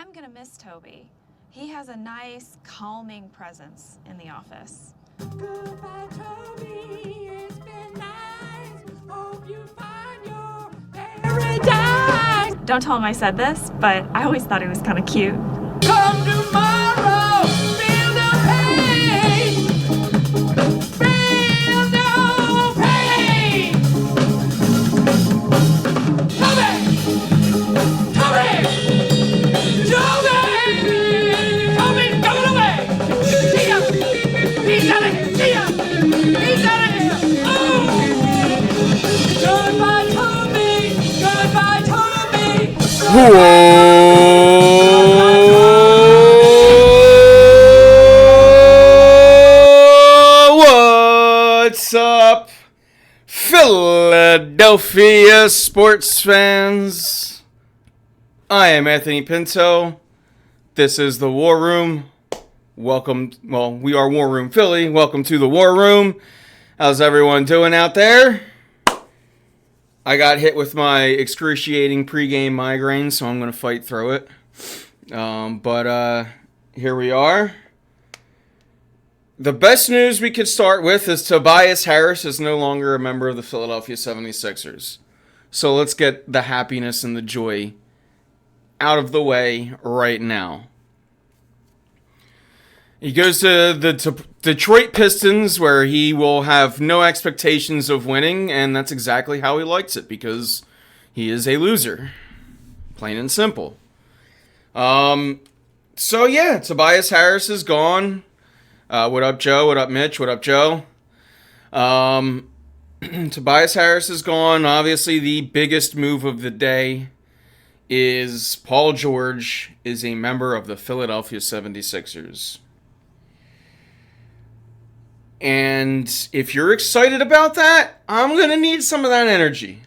I'm gonna miss Toby. He has a nice, calming presence in the office. Goodbye, Toby. It's been nice. Hope you find your paradise. Don't tell him I said this, but I always thought he was kind of cute. Come tomorrow. Feel no pain. Feel no pain. Toby! Toby! Toby! Toby's going away! See ya! He's out of here! See ya! He's out of here! Oh! Goodbye, Toby! Goodbye, Toby! What's up, Philadelphia sports fans? I am Anthony Pinto. This is the War Room. Welcome. Well, we are War Room Philly. Welcome to the War Room. How's everyone doing out there? I got hit with my excruciating pregame migraine, so I'm going to fight through it. But here we are. The best news we could start with is Tobias Harris is no longer a member of the Philadelphia 76ers. So let's get the happiness and the joy out of the way right now. He goes to the Detroit Pistons, where he will have no expectations of winning, and that's exactly how he likes it, because he is a loser. Plain and simple. So yeah, Tobias Harris is gone. What up, Joe? What up, Mitch? What up, Joe? Tobias Harris is gone. Obviously, the biggest move of the day is Paul George is a member of the Philadelphia 76ers. And if you're excited about that, I'm going to need some of that energy.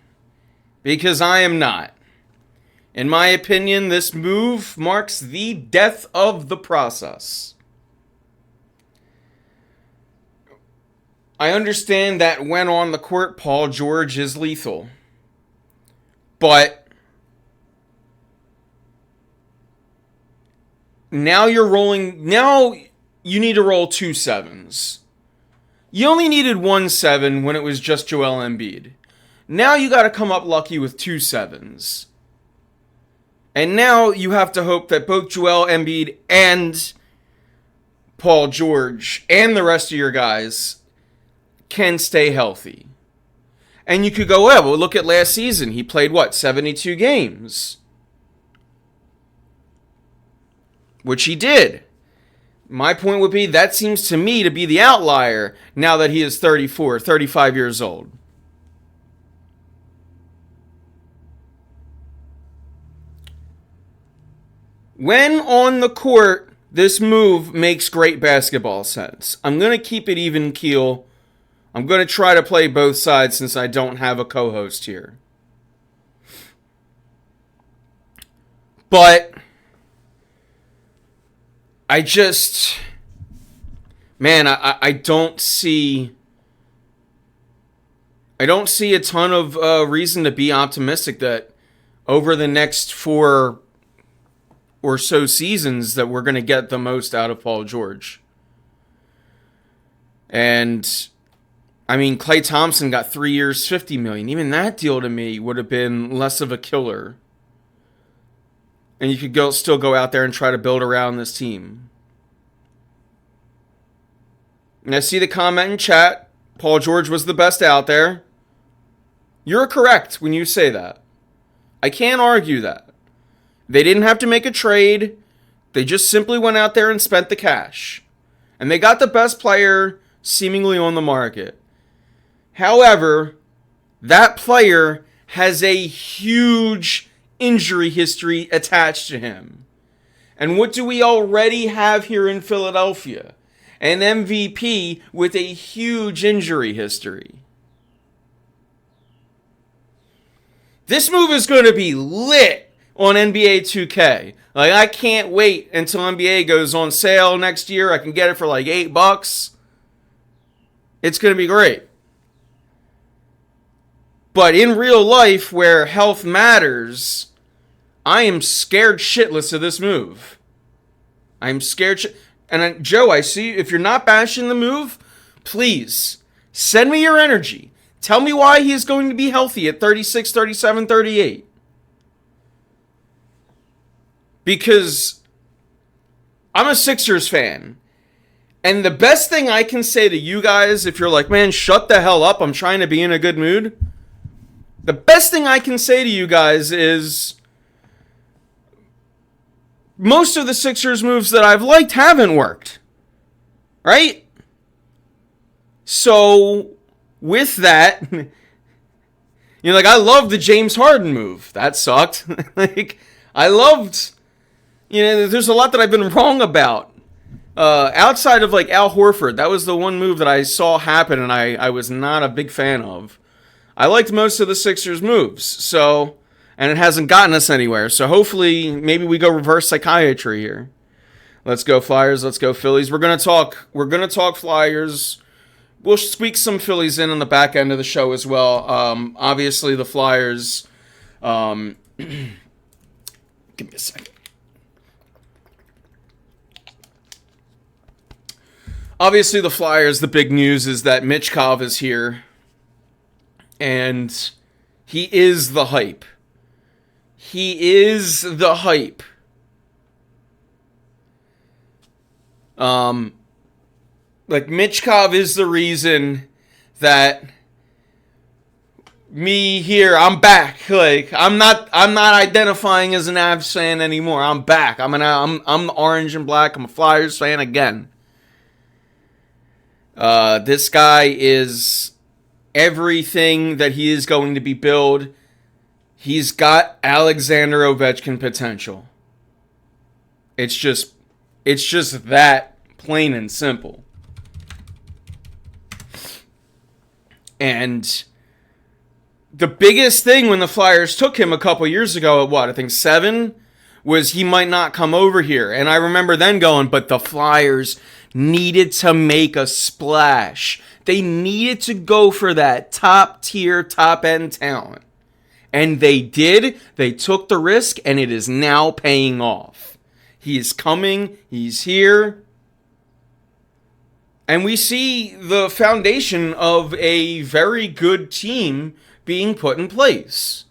Because I am not. In my opinion, this move marks the death of the process. I understand that when on the court, Paul George is lethal. But now you need to roll 2 sevens. You only needed 1 7 when it was just Joel Embiid. Now you got to come up lucky with 2 sevens. And now you have to hope that both Joel Embiid and Paul George and the rest of your guys can stay healthy. And you could go, well, look at last season. He played, 72 games? Which he did. My point would be, that seems to me to be the outlier now that he is 34, 35 years old. When on the court, this move makes great basketball sense. I'm going to keep it even keel. I'm going to try to play both sides since I don't have a co-host here. But I just, man, I don't see a ton of reason to be optimistic that over the next 4 or so seasons that we're going to get the most out of Paul George. And I mean, Klay Thompson got 3 years, $50 million. Even that deal to me would have been less of a killer. And you could still go out there and try to build around this team. And I see the comment in chat. Paul George was the best out there. You're correct when you say that. I can't argue that. They didn't have to make a trade. They just simply went out there and spent the cash. And they got the best player seemingly on the market. However, that player has a huge injury history attached to him. And what do we already have here in Philadelphia? An MVP with a huge injury history. This move is going to be lit on NBA 2K. Like, I can't wait until NBA goes on sale next year. I can get it for like $8. It's going to be great. But in real life, where health matters, I am scared shitless of this move. I'm scared And Joe, I see, if you're not bashing the move, please send me your energy. Tell me why he is going to be healthy at 36, 37, 38. Because I'm a Sixers fan. And the best thing I can say to you guys, if you're like, man, shut the hell up, I'm trying to be in a good mood. The best thing I can say to you guys is most of the Sixers moves that I've liked haven't worked. Right? So, with that, like, I love the James Harden move. That sucked. Like, I loved, there's a lot that I've been wrong about. Outside of, like, Al Horford, that was the one move that I saw happen and I was not a big fan of. I liked most of the Sixers moves, so, and it hasn't gotten us anywhere. So hopefully, maybe we go reverse psychiatry here. Let's go Flyers, let's go Phillies. We're gonna talk Flyers. We'll squeak some Phillies in on the back end of the show as well. Obviously, the Flyers. Give me a second. Obviously, the Flyers, the big news is that Mitchkov is here. And he is the hype. He is the hype. Like, Mitchkov is the reason that me here, I'm back. Like, I'm not identifying as an Avs fan anymore. I'm back. I'm orange and black. I'm a Flyers fan again. This guy is everything that he is going to be billed. He's got Alexander Ovechkin potential. It's just that plain and simple. And the biggest thing when the Flyers took him a couple years ago at I think 7, was he might not come over here. And I remember then going, but the Flyers needed to make a splash. They needed to go for that top tier, top end talent. And they did. They took the risk, and it is now paying off. He is coming. He's here. And we see the foundation of a very good team being put in place.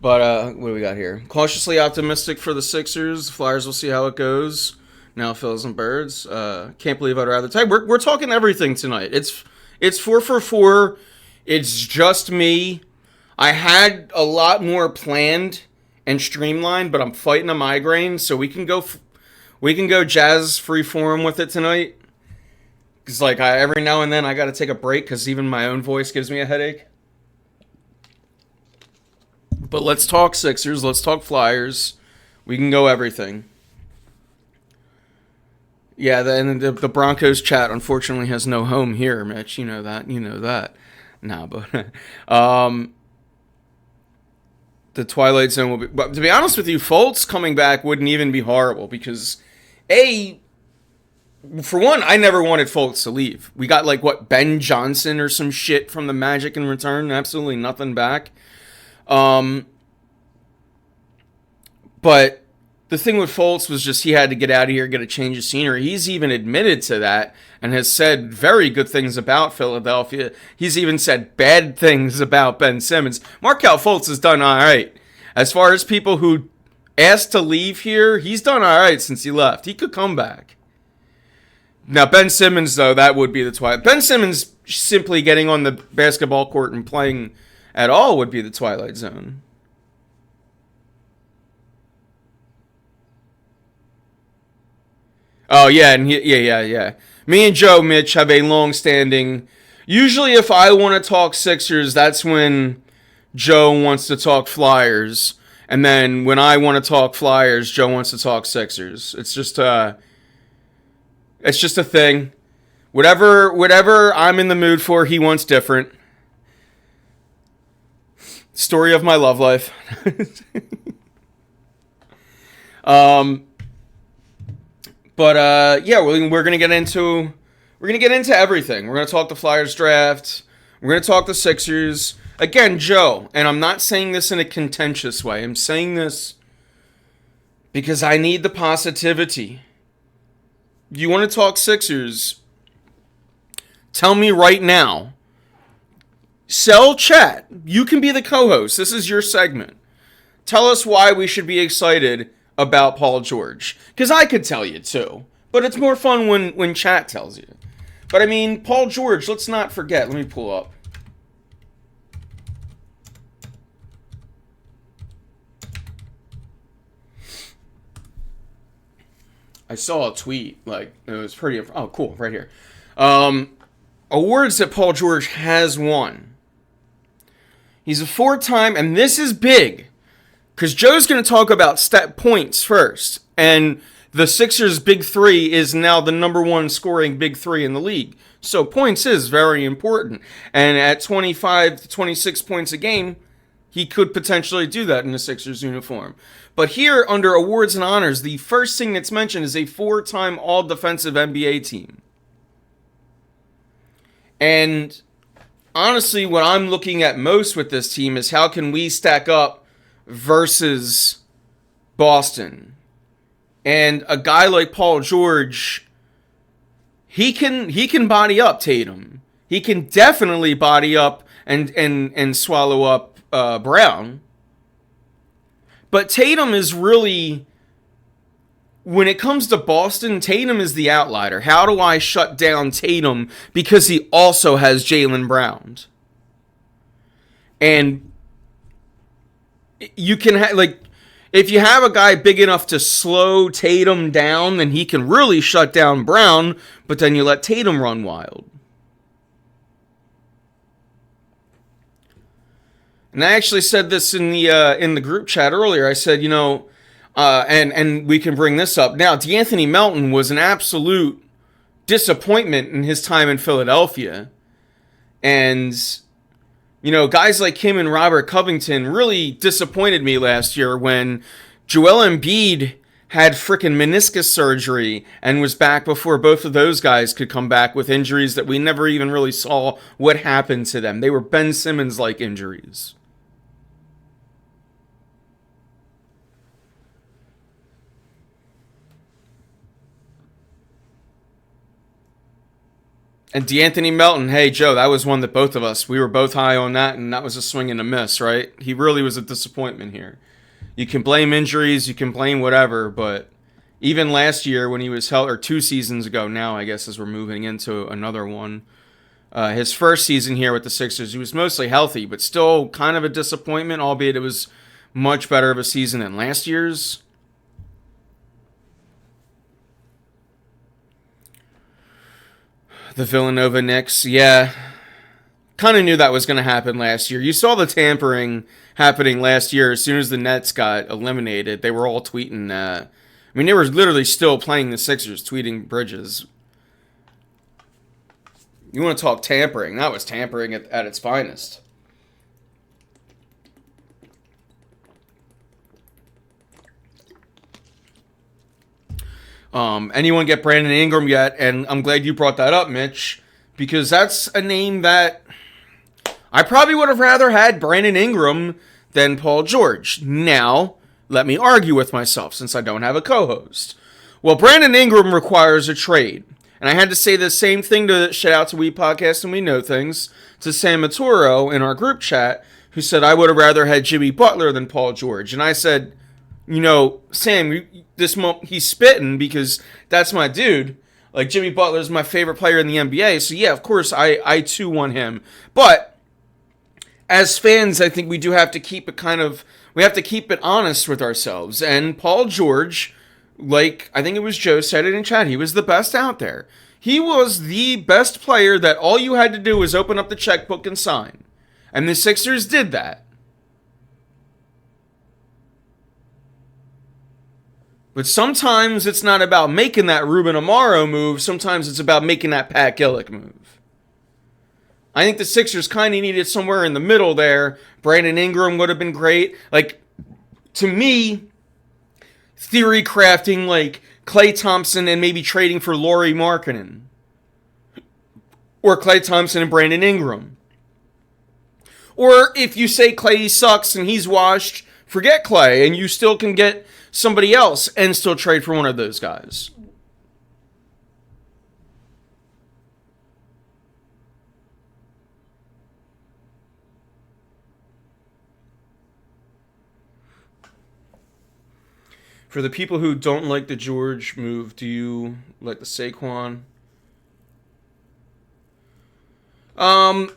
But what do we got here? Cautiously optimistic for the Sixers. Flyers, will see how it goes. Now Phils and Birds. Can't believe I'd rather tie. We're talking everything tonight. It's 4 for 4. It's just me. I had a lot more planned and streamlined, but I'm fighting a migraine, so we can go jazz freeform with it tonight. Because every now and then I got to take a break because even my own voice gives me a headache. But let's talk Sixers. Let's talk Flyers. We can go everything. Yeah, the Broncos chat unfortunately has no home here, Mitch. You know that. Nah, but the Twilight Zone will be. But to be honest with you, Fultz coming back wouldn't even be horrible because, for one, I never wanted Fultz to leave. We got Ben Johnson or some shit from the Magic in return. Absolutely nothing back. But the thing with Fultz was just he had to get out of here, get a change of scenery. He's even admitted to that and has said very good things about Philadelphia. He's even said bad things about Ben Simmons. Markelle Fultz has done all right. As far as people who asked to leave here, he's done all right since he left. He could come back. Now, Ben Simmons, though, that would be the Twilight. Ben Simmons simply getting on the basketball court and playing at all would be the Twilight Zone. Oh, yeah, and yeah. Me and Joe, Mitch, have a long-standing... Usually, if I want to talk Sixers, that's when Joe wants to talk Flyers. And then when I want to talk Flyers, Joe wants to talk Sixers. It's just, It's just a thing. Whatever I'm in the mood for, he wants different. Story of my love life. Yeah, we're gonna get into everything. We're gonna talk the Flyers draft. We're gonna talk the Sixers again, Joe. And I'm not saying this in a contentious way. I'm saying this because I need the positivity. You want to talk Sixers? Tell me right now. Sell chat. You can be the co-host. This is your segment. Tell us why we should be excited about Paul George. Because I could tell you too. But it's more fun when chat tells you. But I mean, Paul George, let's not forget. Let me pull up. I saw a tweet. Like, it was pretty... Oh, cool. Right here. Awards that Paul George has won. He's a 4-time, and this is big, because Joe's going to talk about points first, and the Sixers' big three is now the number one scoring big three in the league. So points is very important, and at 25 to 26 points a game, he could potentially do that in a Sixers uniform. But here, under awards and honors, the first thing that's mentioned is a 4-time all-defensive NBA team. And honestly, what I'm looking at most with this team is how can we stack up versus Boston. And a guy like Paul George, he can body up Tatum. He can definitely body up and swallow up Brown. But Tatum is really... When it comes to Boston, Tatum is the outlier. How do I shut down Tatum? Because he also has Jaylen Brown. And you can if you have a guy big enough to slow Tatum down, then he can really shut down Brown, but then you let Tatum run wild. And I actually said this in the group chat earlier. I said, and we can bring this up. Now, D'Anthony Melton was an absolute disappointment in his time in Philadelphia. And, guys like him and Robert Covington really disappointed me last year when Joel Embiid had frickin' meniscus surgery and was back before both of those guys could come back with injuries that we never even really saw what happened to them. They were Ben Simmons-like injuries. And D'Anthony Melton, hey, Joe, that was one that both of us, we were both high on that, and that was a swing and a miss, right? He really was a disappointment here. You can blame injuries, you can blame whatever, but even last year when he was held, or 2 seasons ago now, I guess, as we're moving into another one, his first season here with the Sixers, he was mostly healthy, but still kind of a disappointment, albeit it was much better of a season than last year's. The Villanova Knicks, yeah. Kind of knew that was going to happen last year. You saw the tampering happening last year. As soon as the Nets got eliminated, they were all tweeting. They were literally still playing the Sixers, tweeting Bridges. You want to talk tampering? That was tampering at its finest. Anyone get Brandon Ingram yet? And I'm glad you brought that up, Mitch, because that's a name that I probably would have rather had Brandon Ingram than Paul George. Now, let me argue with myself since I don't have a co-host. Well, Brandon Ingram requires a trade. And I had to say the same thing to shout out to We Podcast and We Know Things to Sam Maturo in our group chat, who said I would have rather had Jimmy Butler than Paul George. And I said, Sam, he's spitting because that's my dude. Like, Jimmy Butler is my favorite player in the NBA. So, yeah, of course, I too want him. But as fans, I think we do have to keep it honest with ourselves. And Paul George, like I think it was Joe said it in chat, he was the best out there. He was the best player that all you had to do was open up the checkbook and sign. And the Sixers did that. But sometimes it's not about making that Ruben Amaro move. Sometimes it's about making that Pat Gillick move. I think the Sixers kind of needed somewhere in the middle there. Brandon Ingram would have been great. Like, to me, theory crafting like Klay Thompson and maybe trading for Lauri Markkanen. Or Klay Thompson and Brandon Ingram. Or if you say Klay sucks and he's washed, forget Klay and you still can get somebody else and still trade for one of those guys. For the people who don't like the George move, do you like the Saquon?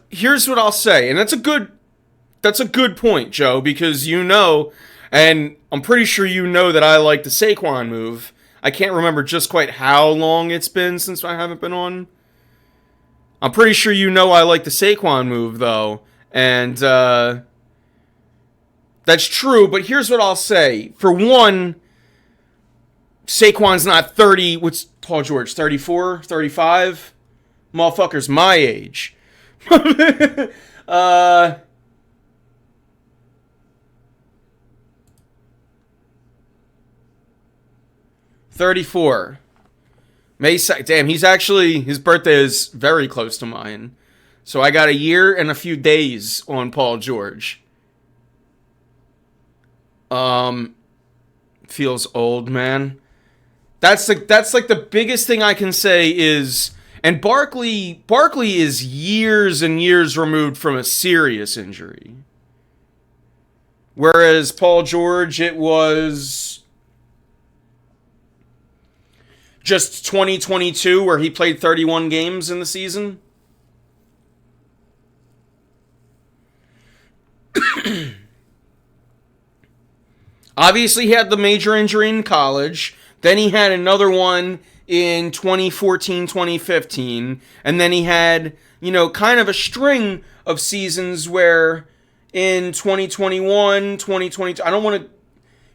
Here's what I'll say, and that's a good point, Joe, because you know, and I'm pretty sure you know that I like the Saquon move. I can't remember just quite how long it's been since I haven't been on. I'm pretty sure you know I like the Saquon move, though, and that's true, but here's what I'll say. For one, Saquon's not 30, what's Paul George, 34, 35? Motherfucker's my age. 34. May 2nd. Damn, his birthday is very close to mine. So I got a year and a few days on Paul George. Feels old, man. That's like the biggest thing I can say is, and Barkley is years and years removed from a serious injury. Whereas Paul George, it was just 2022 where he played 31 games in the season. Obviously, he had the major injury in college. Then he had another one in 2014, 2015. And then he had, kind of a string of seasons where in 2021, 2022, I don't want to,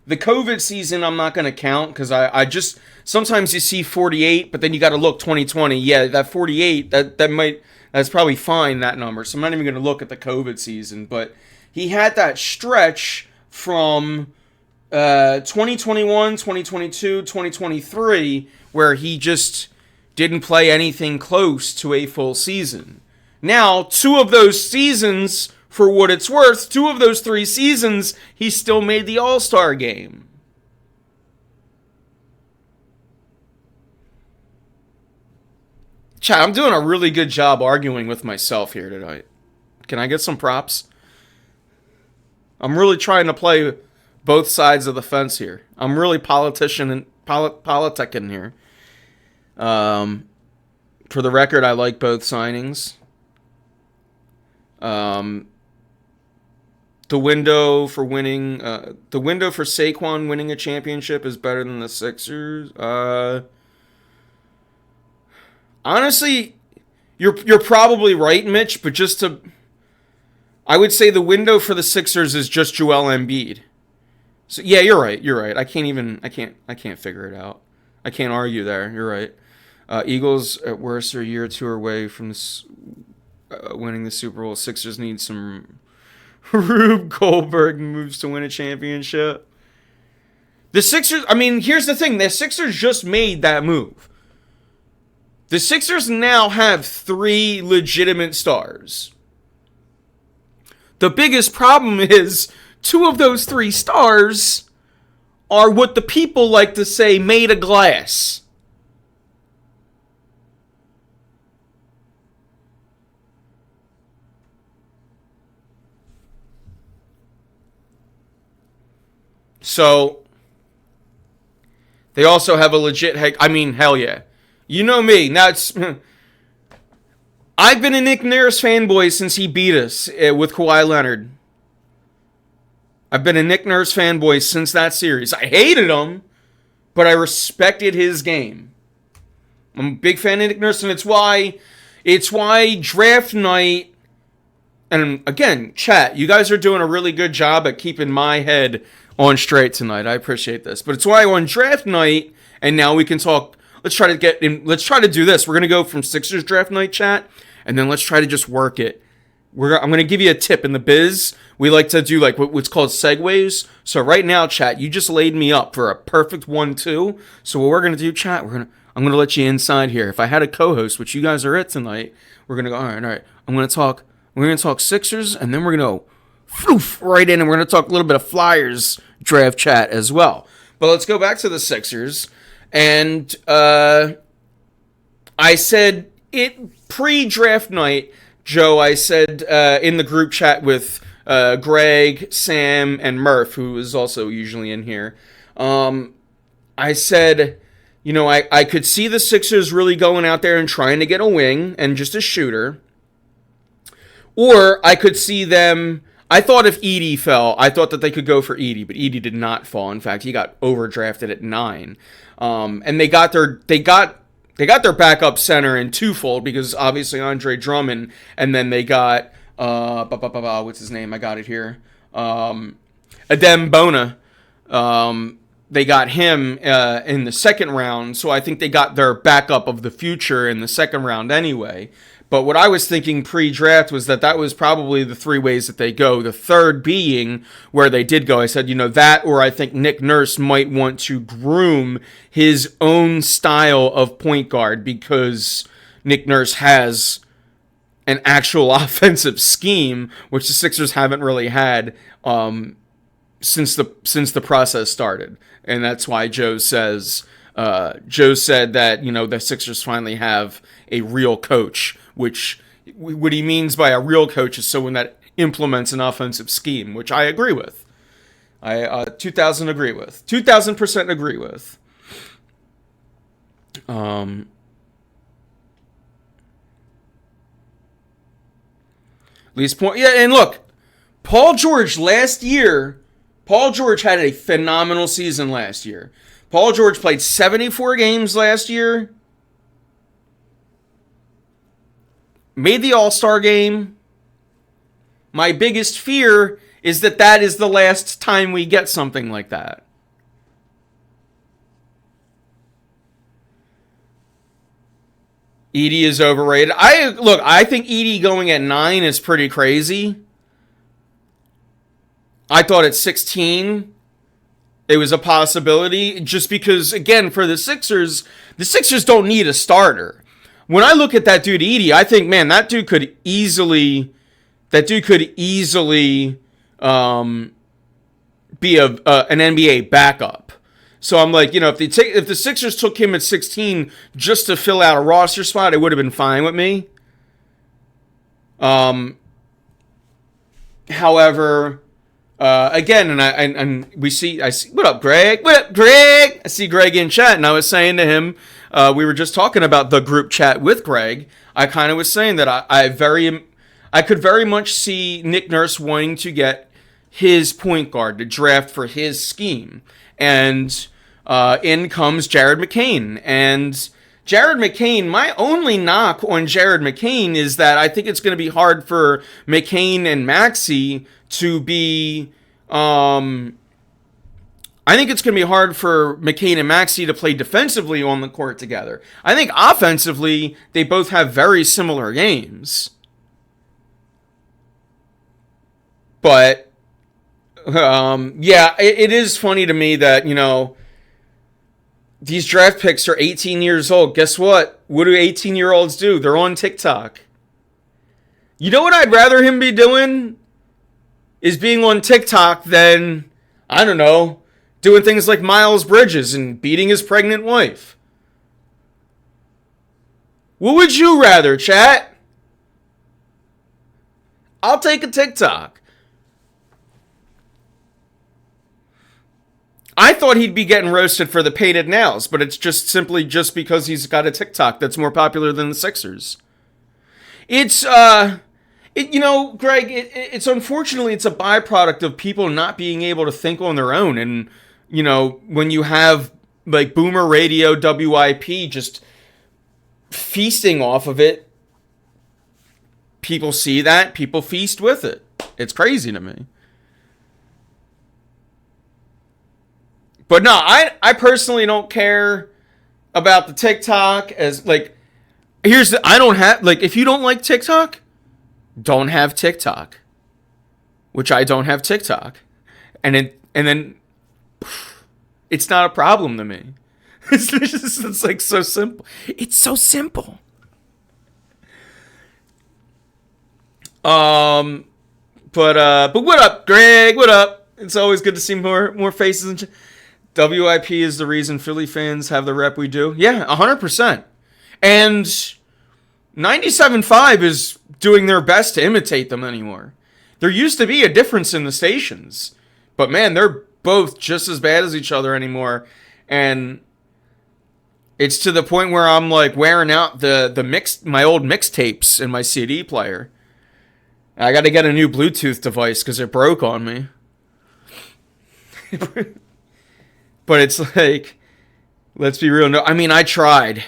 the COVID season I'm not going to count because I just, sometimes you see 48, but then you got to look 2020. Yeah, that 48, that's probably fine, that number. So I'm not even going to look at the COVID season. But he had that stretch from 2021, 2022, 2023, where he just didn't play anything close to a full season. Now, 2 of those seasons, for what it's worth, 2 of those 3 seasons, he still made the All-Star game. Chat, I'm doing a really good job arguing with myself here tonight. Can I get some props? I'm really trying to play both sides of the fence here. I'm really politicking here. For the record, I like both signings. The window for Saquon winning a championship is better than the Sixers. Honestly, you're probably right, Mitch. But I would say the window for the Sixers is just Joel Embiid. So yeah, you're right. I can't figure it out. I can't argue there. You're right. Eagles at worst are a year or 2 away from winning the Super Bowl. Sixers need some Rube Goldberg moves to win a championship. The Sixers, here's the thing. The Sixers just made that move. The Sixers now have 3 legitimate stars. The biggest problem is 2 of those 3 stars are what the people like to say made of glass. So, they also have a legit, hell yeah. You know me. Now I've been a Nick Nurse fanboy since he beat us with Kawhi Leonard. I've been a Nick Nurse fanboy since that series. I hated him, but I respected his game. I'm a big fan of Nick Nurse, and it's why draft night, and again, chat, you guys are doing a really good job at keeping my head on straight tonight. I appreciate this. But it's why on draft night, and now we can talk. Let's try to do this. We're going to go from Sixers draft night chat, and then let's try to just work it. I'm going to give you a tip in the biz. We like to do like what's called segues. So right now, chat, you just laid me up for a perfect 1-2. So what we're going to do, chat, I'm going to let you inside here. If I had a co-host, which you guys are at tonight, we're going to go, all right. We're going to talk Sixers, and then we're going to go right in, and we're going to talk a little bit of Flyers draft chat as well. But let's go back to the Sixers. And I said it pre-draft night, Joe, I said in the group chat with Greg, Sam, and Murph, who is also usually in here, I said, I could see the Sixers really going out there and trying to get a wing and just a shooter. Or I could see them, I thought if Edey fell, I thought that they could go for Edey, but Edey did not fall. In fact, he got overdrafted at 9. And they got their backup center in twofold because obviously Andre Drummond, and then they got what's his name? I got it here. Adem Bona. They got him in the second round, so I think they got their backup of the future in the second round anyway. But what I was thinking pre-draft was that was probably the 3 ways that they go. The third being where they did go. I said, that, or I think Nick Nurse might want to groom his own style of point guard because Nick Nurse has an actual offensive scheme, which the Sixers haven't really had since the process started. And that's why Joe said that, the Sixers finally have a real coach, which what he means by a real coach is someone that implements an offensive scheme, which I agree with. I 2000% agree with. Least point. Yeah, and look, Paul George had a phenomenal season last year. Paul George played 74 games last year. Made the All-Star game. My biggest fear is that is the last time we get something like that. Edey is overrated. I think Edey going at 9 is pretty crazy. I thought at 16 it was a possibility just because, again, for the Sixers don't need a starter. When I look at that dude Edey, I think, man, that dude could easily be an NBA backup. So I'm like, if the Sixers took him at 16 just to fill out a roster spot, it would have been fine with me. However, again, I see, what up, Greg? What up, Greg? I see Greg in chat, and I was saying to him, we were just talking about the group chat with Greg. I kind of was saying that I could very much see Nick Nurse wanting to get his point guard to draft for his scheme. And in comes Jared McCain. And Jared McCain, my only knock on Jared McCain is that I think it's going to be hard for McCain and Maxey to be... I think it's going to be hard for McCain and Maxey to play defensively on the court together. I think offensively, they both have very similar games. But, it is funny to me that, these draft picks are 18 years old. Guess what? What do 18-year-olds do? They're on TikTok. You know what I'd rather him be doing? Is being on TikTok than, I don't know, doing things like Miles Bridges and beating his pregnant wife. What would you rather, chat? I'll take a TikTok. I thought he'd be getting roasted for the painted nails, but it's just simply because he's got a TikTok that's more popular than the Sixers. It's, Greg, it's unfortunately, it's a byproduct of people not being able to think on their own. And, when you have, like, Boomer Radio, WIP, just feasting off of it, people see that, people feast with it. It's crazy to me. But no, I personally don't care about the TikTok as like, I don't have, like, if you don't like TikTok, don't have TikTok. Which I don't have TikTok. And then it's not a problem to me. It's like so simple. It's so simple. But what up, Greg? What up? It's always good to see more faces. WIP is the reason Philly fans have the rep we do. Yeah, 100%. And 97.5 is doing their best to imitate them anymore. There used to be a difference in the stations, but man, they're both just as bad as each other anymore. And it's to the point where I'm like wearing out my old mixtapes in my CD player. I got to get a new Bluetooth device because it broke on me. But it's like, let's be real. No, I mean, I tried.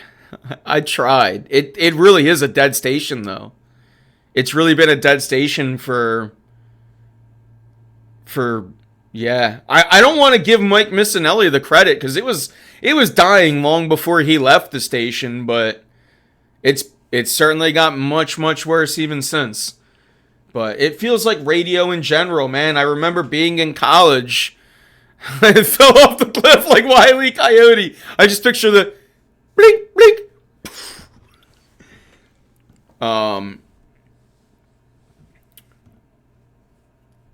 It really is a dead station, though. It's really been a dead station for yeah. I don't want to give Mike Missinelli the credit because it was dying long before he left the station, but it's certainly got much worse even since. But it feels like radio in general, man. I remember being in college. I fell off the cliff like Wile E. Coyote. I just picture the blink, blink.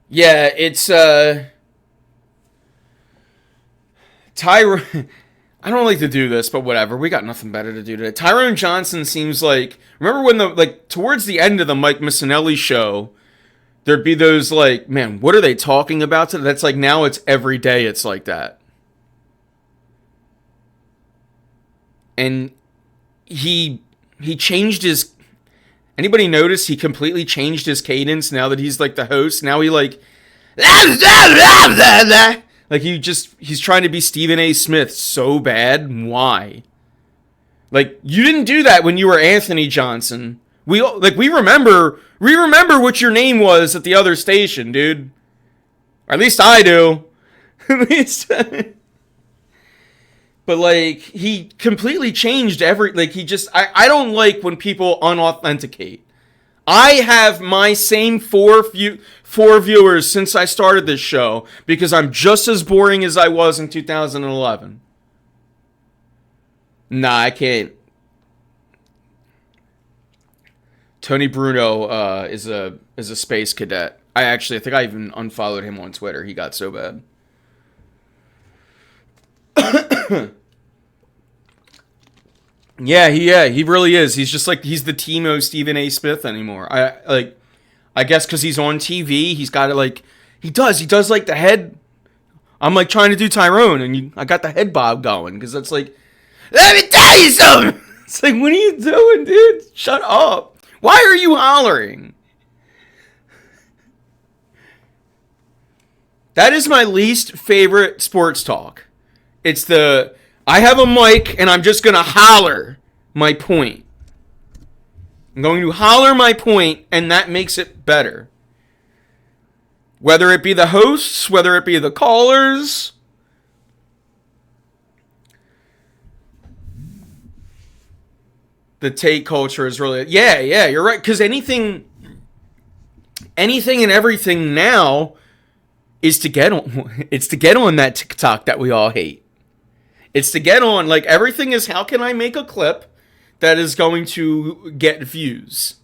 Yeah, it's Tyrone. I don't like to do this, but whatever. We got nothing better to do today. Tyrone Johnson seems like, remember when towards the end of the Mike Missinelli show, there'd be those like, man, what are they talking about today? That's like, now it's every day it's like that. And he changed his, anybody notice he completely changed his cadence now that he's like the host? Now he like he's trying to be Stephen A. Smith so bad. Why? Like, you didn't do that when you were Anthony Johnson. We remember what your name was at the other station, dude. Or at least I do. At least. But like, he completely changed I don't like when people unauthenticate. I have my same four viewers since I started this show because I'm just as boring as I was in 2011. Nah, I can't. Tony Bruno is a space cadet. I think I even unfollowed him on Twitter. He got so bad. Yeah, he really is. He's just like, he's the Timo Stephen A. Smith anymore. I guess because he's on TV, he's got it like, he does like the head. I'm like trying to do Tyrone, and I got the head bob going because that's like, let me tell you something. It's like, what are you doing, dude? Shut up. Why are you hollering? That is my least favorite sports talk. It's I have a mic and I'm just going to holler my point. I'm going to holler my point and that makes it better. Whether it be the hosts, whether it be the callers. The take culture is really, yeah, you're right. Because anything and everything now is to get on. It's to get on that TikTok that we all hate. It's to get on, like, everything is, how can I make a clip that is going to get views?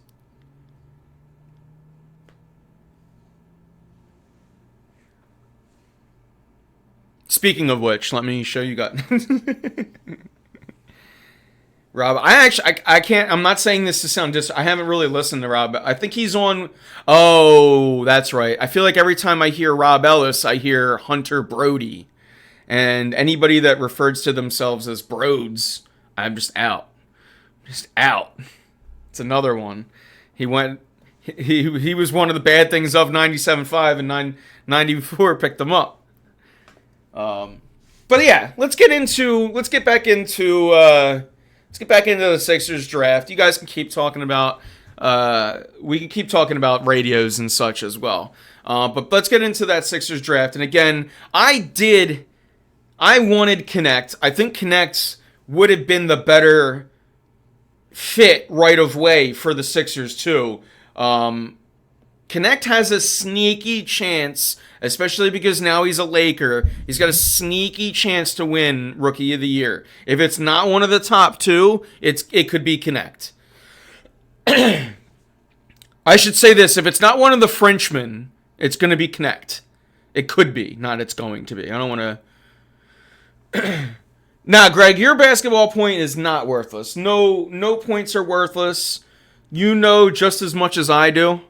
Speaking of which, let me show you guys. Rob, I can't, I'm not saying this to sound I haven't really listened to Rob, but I think he's on, oh, that's right. I feel like every time I hear Rob Ellis, I hear Hunter Brody. And anybody that refers to themselves as Broads, I'm just out. Just out. It's another one. He was one of the bad things of 97.5 and 94 picked them up. But yeah, let's get back into the Sixers draft. You guys can keep talking about we can keep talking about radios and such as well. But let's get into that Sixers draft. And again, I I wanted Connect. I think Connect would have been the better fit right of way for the Sixers too. Connect has a sneaky chance, especially because now he's a Laker. He's got a sneaky chance to win Rookie of the Year. If it's not one of the top two, it could be Connect. I should say this: if it's not one of the Frenchmen, it's going to be Connect. It could be, not it's going to be. I don't want to. Nah, Greg, your basketball point is not worthless. No points are worthless. You know just as much as I do,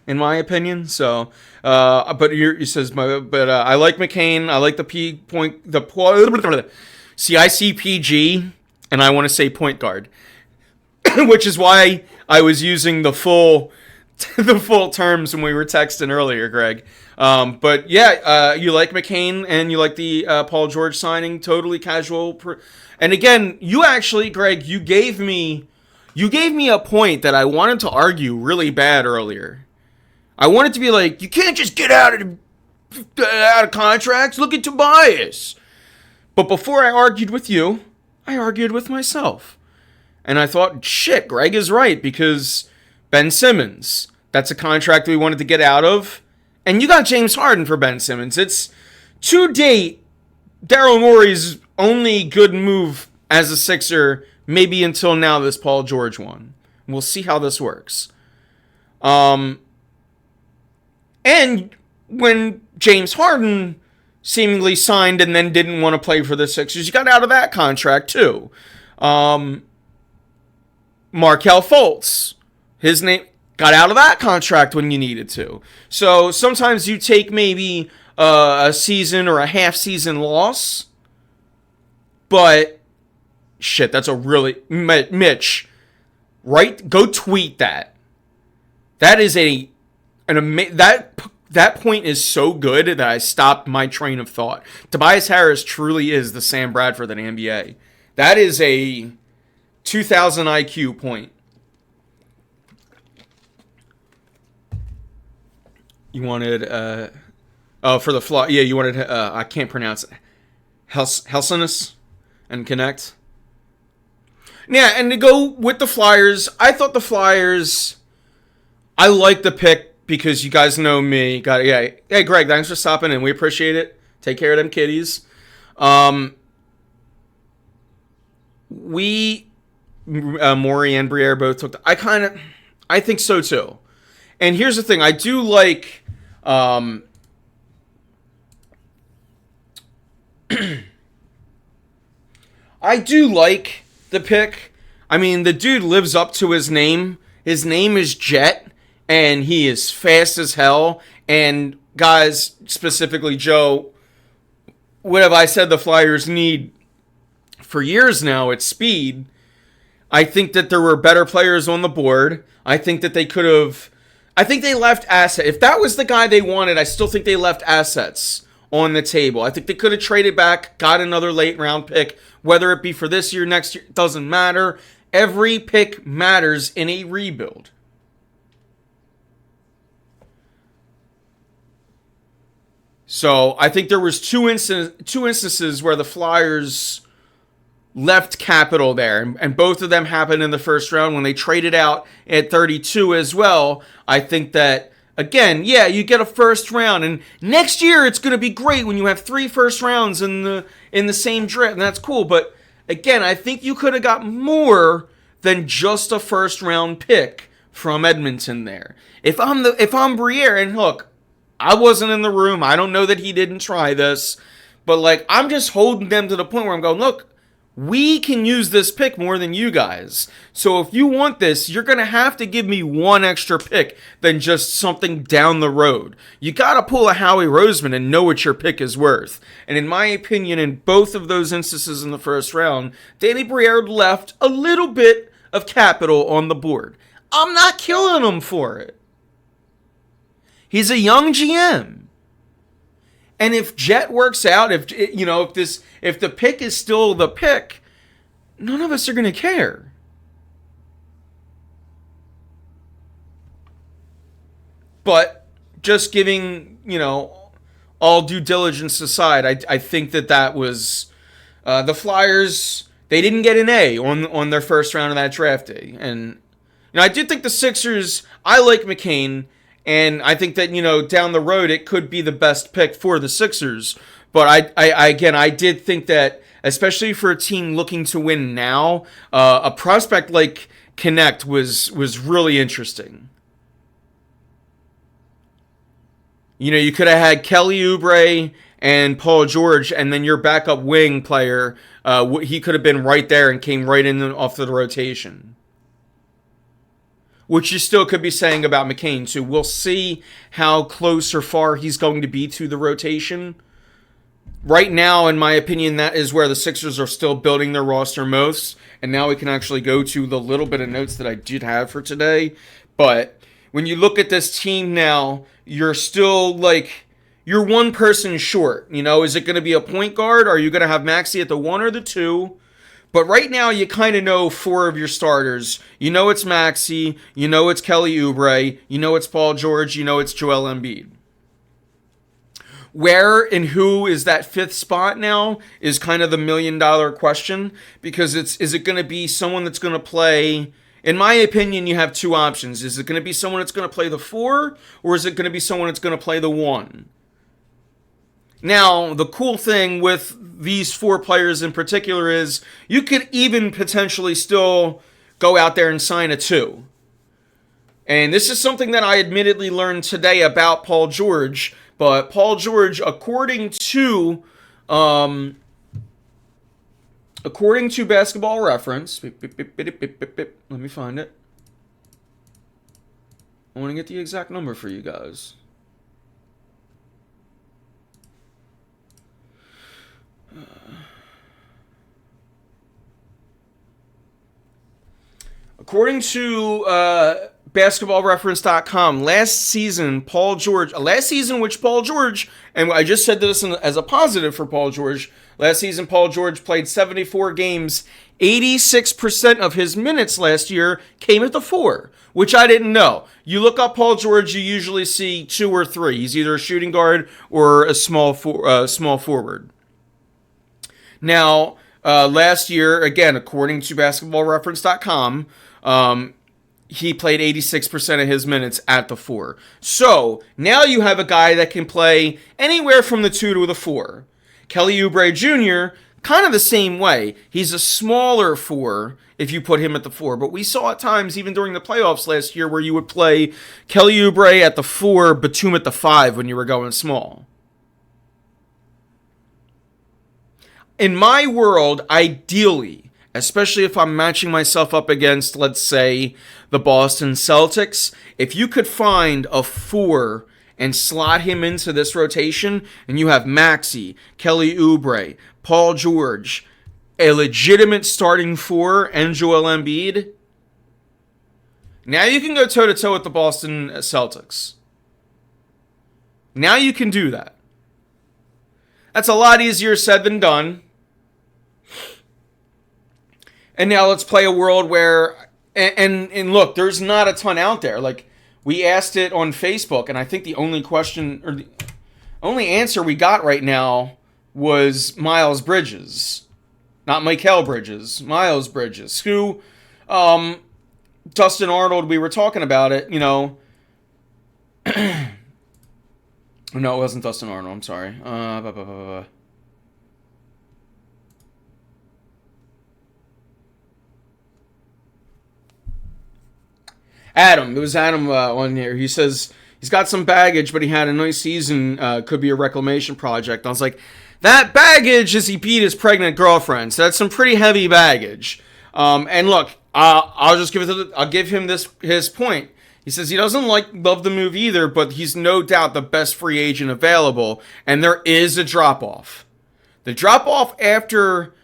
in my opinion. So, but you says, I like McCain. I like the See, I see PG, and I want to say point guard, which is why I was using the full terms when we were texting earlier, Greg. But yeah, you like McCain and you like the Paul George signing, totally casual. And again, you actually, Greg, you gave me a point that I wanted to argue really bad earlier. I wanted to be like, you can't just get out of contracts. Look at Tobias. But before I argued with you, I argued with myself. And I thought, shit, Greg is right, because Ben Simmons, that's a contract we wanted to get out of. And you got James Harden for Ben Simmons. It's, to date, Daryl Morey's only good move as a Sixer, maybe until now, this Paul George one. We'll see how this works. And when James Harden seemingly signed and then didn't want to play for the Sixers, you got out of that contract too. Markelle Fultz, his name, got out of that contract when you needed to. So sometimes you take maybe a season or a half season loss. But shit, that's a really Mitch, right? Go tweet that. That is that point is so good that I stopped my train of thought. Tobias Harris truly is the Sam Bradford of the NBA. That is a 2000 IQ point. You wanted, for the flaw, yeah, you wanted, I can't pronounce it, Helsinus and Connect. Yeah, and to go with the Flyers, I thought the Flyers, I like the pick because you guys know me. Hey, Greg, thanks for stopping in. We appreciate it. Take care of them kitties. Maury and Briere both took I think so too. And here's the thing, I do like, I do like the pick. I mean, the dude lives up to his name. His name is Jet, and he is fast as hell. And guys, specifically Joe, what have I said the Flyers need for years now? It's speed. I think that there were better players on the board. I think that they could have... I think they left assets. If that was the guy they wanted, I still think they left assets on the table. I think they could have traded back, got another late round pick, whether it be for this year, next year, doesn't matter. Every pick matters in a rebuild. So I think there was two instances where the Flyers left capital there, and both of them happened in the first round when they traded out at 32 as well. I think that, again, yeah, you get a first round, and next year it's going to be great when you have 3 first rounds in the same draft, and that's cool. But again, I think you could have got more than just a first round pick from Edmonton there. If I'm Briere, and look, I wasn't in the room, I don't know that he didn't try this, but like, I'm just holding them to the point where I'm going, look, we can use this pick more than you guys. So if you want this, you're going to have to give me one extra pick than just something down the road. You got to pull a Howie Roseman and know what your pick is worth. And in my opinion, in both of those instances in the first round, Danny Briere left a little bit of capital on the board. I'm not killing him for it. He's a young GM. And if Jet works out, if the pick is still the pick, none of us are going to care. But just giving, all due diligence aside, I think that was the Flyers. They didn't get an A on their first round of that draft day, and I do think the Sixers. I like McCain, and I think that down the road it could be the best pick for the Sixers. But I did think that, especially for a team looking to win now, a prospect like Connect was really interesting. You could have had Kelly Oubre and Paul George, and then your backup wing player, he could have been right there and came right in off the rotation. Which you still could be saying about McCain, too. We'll see how close or far he's going to be to the rotation. Right now, in my opinion, that is where the Sixers are still building their roster most. And now we can actually go to the little bit of notes that I did have for today. But when you look at this team now, you're still you're one person short. Is it going to be a point guard? Are you going to have Maxey at the 1 or the 2? But right now, you kind of know 4 of your starters. It's Maxey. It's Kelly Oubre. It's Paul George. It's Joel Embiid. Where and who is that 5th spot now is kind of the $1 million question, because is it going to be someone that's going to play? In my opinion, you have 2 options. Is it going to be someone that's going to play the 4, or is it going to be someone that's going to play the 1? Now, the cool thing with these 4 players in particular is you could even potentially still go out there and sign a 2. And this is something that I admittedly learned today about Paul George. But Paul George, according to Basketball Reference, let me find it. I want to get the exact number for you guys. According to BasketballReference.com, last season, which Paul George, and I just said this as a positive for Paul George, last season Paul George played 74 games. 86% of his minutes last year came at the 4, which I didn't know. You look up Paul George, you usually see 2 or 3. He's either a shooting guard or a small forward. Now, last year, again, according to BasketballReference.com, he played 86% of his minutes at the 4. So, now you have a guy that can play anywhere from the 2 to the 4. Kelly Oubre Jr., kind of the same way. He's a smaller 4 if you put him at the 4. But we saw at times, even during the playoffs last year, where you would play Kelly Oubre at the 4, Batum at the 5 when you were going small. In my world, ideally, especially if I'm matching myself up against, let's say, the Boston Celtics, if you could find a 4 and slot him into this rotation, and you have Maxey, Kelly Oubre, Paul George, a legitimate starting 4, and Joel Embiid, now you can go toe-to-toe with the Boston Celtics. Now you can do that. That's a lot easier said than done. And now let's play a world where, and look, there's not a ton out there. Like, we asked it on Facebook, and I think the only question, or the only answer we got right now was Miles Bridges. Not Mikal Bridges, Miles Bridges, who, Dustin Arnold, we were talking about it, No, it wasn't Dustin Arnold, I'm sorry. Adam. It was Adam on here. He says he's got some baggage, but he had a nice season. Could be a reclamation project. I was like, that baggage is he beat his pregnant girlfriend. So that's some pretty heavy baggage. And look, I'll give him his point. He says he doesn't love the move either, but he's no doubt the best free agent available. And there is a drop off. The drop off after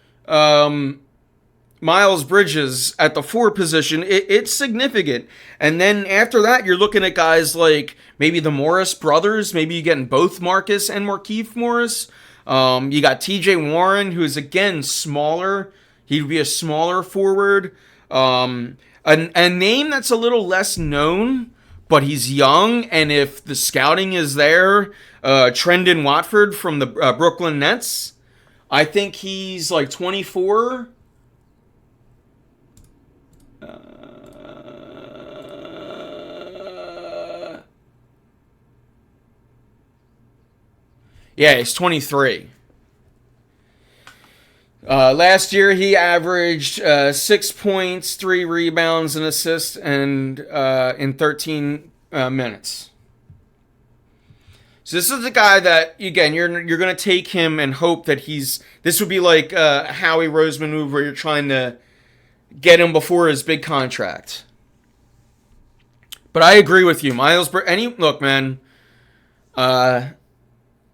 Miles Bridges at the 4 position, it's significant. And then after that, you're looking at guys like maybe the Morris brothers. Maybe you're getting both Marcus and Markieff Morris. You got TJ Warren, who is, again, smaller. He'd be a smaller forward. A name that's a little less known, but he's young. And if the scouting is there, Trendon Watford from the Brooklyn Nets. I think he's like 24. Yeah, he's 23. Last year, he averaged 6 points, 3 rebounds, and assists, and in 13 minutes. So this is the guy that, again, you're going to take him and hope that this would be like a Howie Roseman move where you're trying to get him before his big contract. But I agree with you, Miles. Look, man, I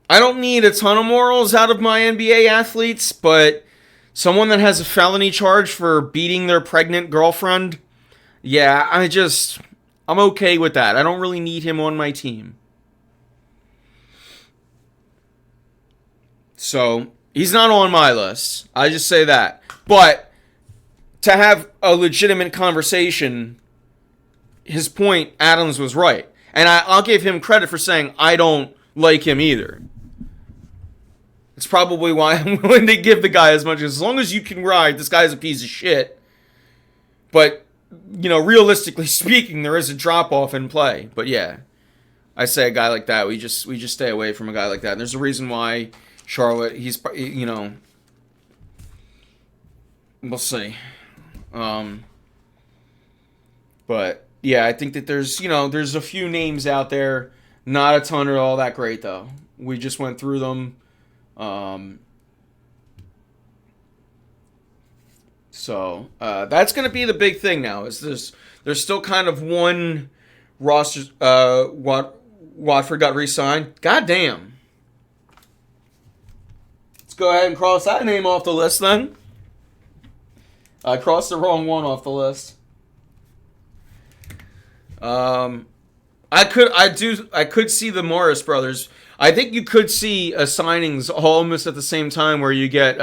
don't need a ton of morals out of my NBA athletes, but someone that has a felony charge for beating their pregnant girlfriend, yeah, I'm okay with that. I don't really need him on my team. So, he's not on my list. I just say that. But, to have a legitimate conversation, his point, Adams was right. And I'll give him credit for saying, I don't like him either. It's probably why I'm willing to give the guy as much as long as you can ride, this guy's a piece of shit. But, realistically speaking, there is a drop-off in play. But yeah, I say a guy like that, we just stay away from a guy like that. And there's a reason why Charlotte, we'll see. But yeah, I think that there's a few names out there. Not a ton are all that great though. We just went through them. So that's going to be the big thing now. There's still kind of one roster. Watford got re-signed. God damn. Let's go ahead and cross that name off the list then. I crossed the wrong one off the list. I could see the Morris brothers. I think you could see signings almost at the same time where you get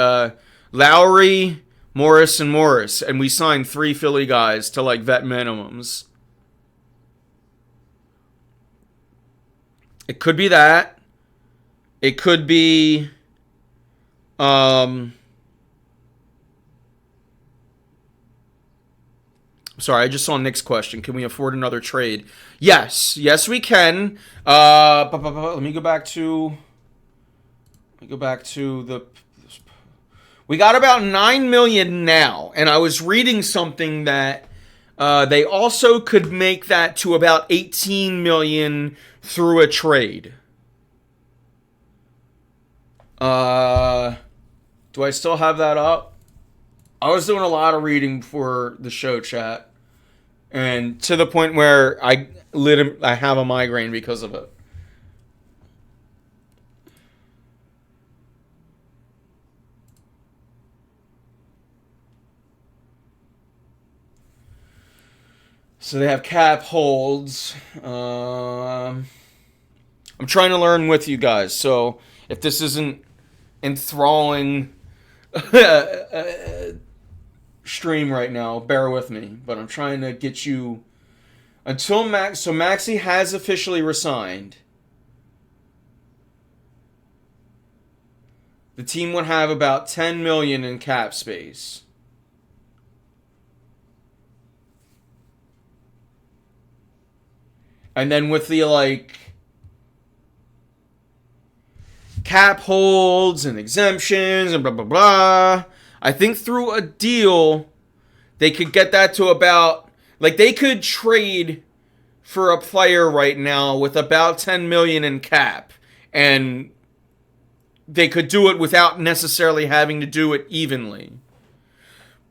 Lowry, Morris, and we signed 3 Philly guys to like vet minimums. It could be that. It could be sorry, I just saw Nick's question. Can we afford another trade? Yes, we can. Let me go back to the. We got about $9 million now, and I was reading something that they also could make that to about $18 million through a trade. Do I still have that up? I was doing a lot of reading for the show, chat, and to the point where I have a migraine because of it. So they have cap holds. I'm trying to learn with you guys, so if this isn't enthralling stream right now, bear with me. But I'm trying to get you until Max. So Maxey has officially resigned. The team would have about $10 million in cap space. And then with the cap holds and exemptions and blah blah blah, I think through a deal they could get that to about they could trade for a player right now with about $10 million in cap, and they could do it without necessarily having to do it evenly.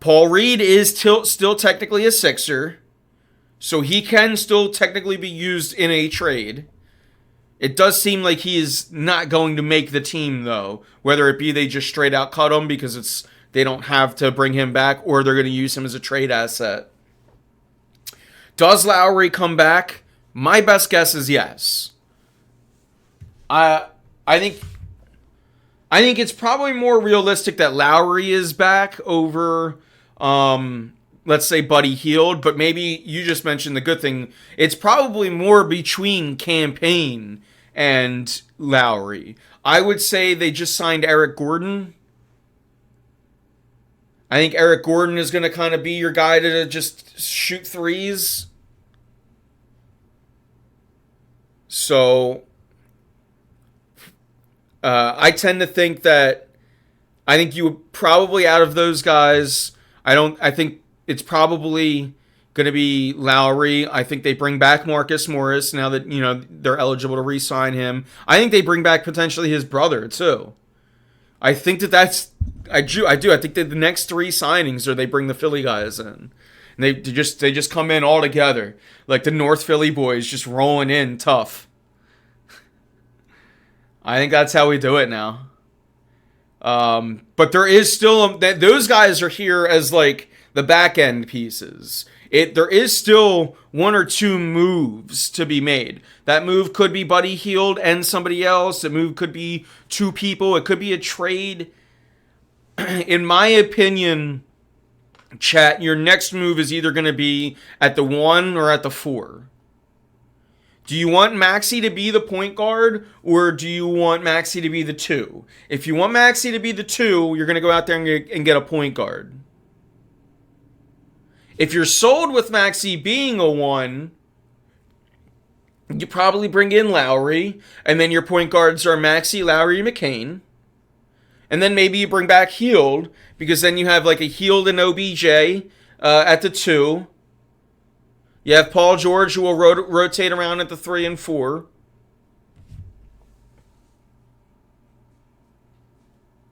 Paul Reed is still technically a Sixer, so he can still technically be used in a trade. It does seem like he is not going to make the team, though. Whether it be they just straight out cut him because they don't have to bring him back, or they're going to use him as a trade asset. Does Lowry come back? My best guess is yes. I think it's probably more realistic that Lowry is back over, let's say, Buddy Hield. But maybe you just mentioned the good thing. It's probably more between campaign and Lowry. I would say they just signed Eric Gordon. I think Eric Gordon is going to kind of be your guy to just shoot threes. So I tend to think that I think you would probably, out of those guys, I think it's probably going to be Lowry. I think they bring back Marcus Morris now that, they're eligible to re-sign him. I think they bring back potentially his brother too. I think I do. I think that the next 3 signings are they bring the Philly guys in. And they just come in all together. Like the North Philly boys just rolling in tough. I think that's how we do it now. But there is still those guys are here as like the back end pieces. There is still 1 or 2 moves to be made. That move could be Buddy Hield and somebody else. The move could be 2 people. It could be a trade. In my opinion, chat, your next move is either going to be at the 1 or at the 4. Do you want Maxey to be the point guard, or do you want Maxey to be the 2? If you want Maxey to be the 2, you're going to go out there and get a point guard. If you're sold with Maxey being a 1, you probably bring in Lowry, and then your point guards are Maxey, Lowry, and McCain. And then maybe you bring back Hield, because then you have like a Hield and OBJ at the 2. You have Paul George, who will rotate around at the 3 and 4.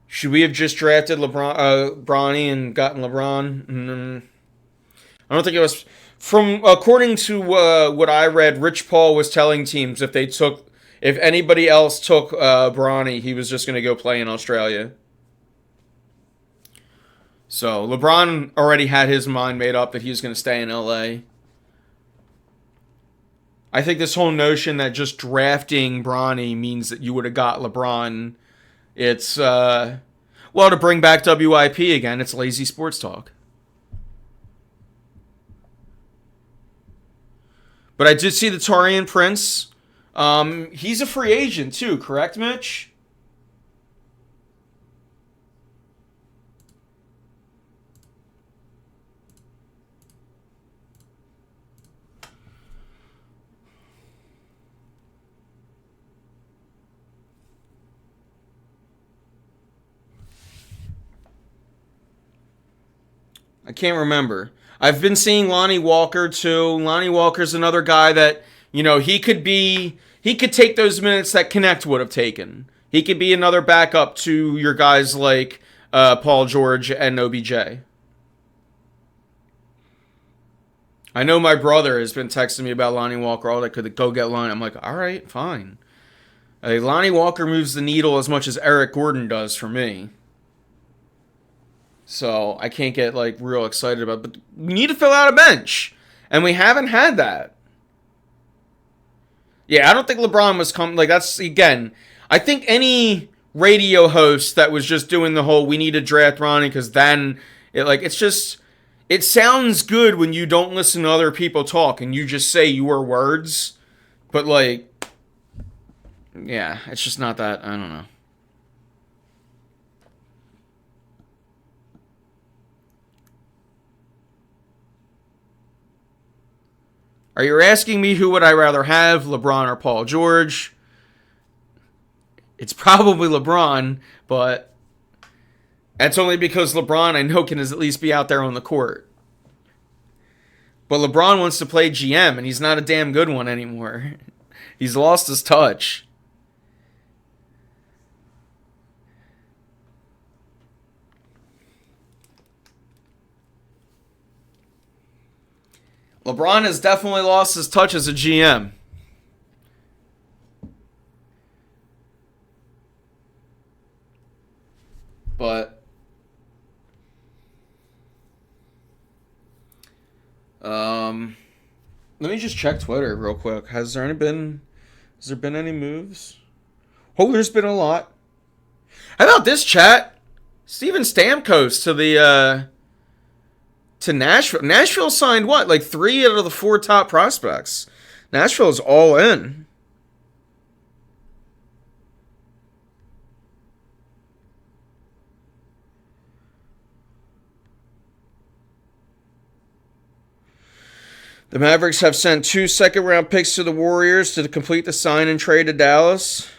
Should we have just drafted Bronny and gotten LeBron? I don't think it was. According to what I read, Rich Paul was telling teams if anybody else took Bronny, he was just going to go play in Australia. So LeBron already had his mind made up that he was going to stay in LA. I think this whole notion that just drafting Bronny means that you would have got LeBron, it's, to bring back WIP again, it's lazy sports talk. But I did see the Taurean Prince. He's a free agent too, correct, Mitch? I can't remember. I've been seeing Lonnie Walker too. Lonnie Walker's another guy that, he could take those minutes that Connect would have taken. He could be another backup to your guys like Paul George and OBJ. I know my brother has been texting me about Lonnie Walker all day. Could go get Lonnie? I'm like, all right, fine. Lonnie Walker moves the needle as much as Eric Gordon does for me. So I can't get real excited about it. But we need to fill out a bench. And we haven't had that. Yeah, I don't think LeBron was that's, again, I think any radio host that was just doing the whole we need to draft Ronnie because then it sounds good when you don't listen to other people talk and you just say your words. But yeah, it's just not that, I don't know. Are you asking me who would I rather have, LeBron or Paul George? It's probably LeBron, but that's only because LeBron I know can at least be out there on the court. But LeBron wants to play GM, and he's not a damn good one anymore. He's lost his touch. LeBron has definitely lost his touch as a GM. But let me just check Twitter real quick. Has there been any moves? Oh, there's been a lot. How about this, chat? Steven Stamkos to Nashville. Nashville signed what? 3 out of the 4 top prospects. Nashville is all in. The Mavericks have sent 2 second-round picks to the Warriors to complete the sign and trade to Dallas.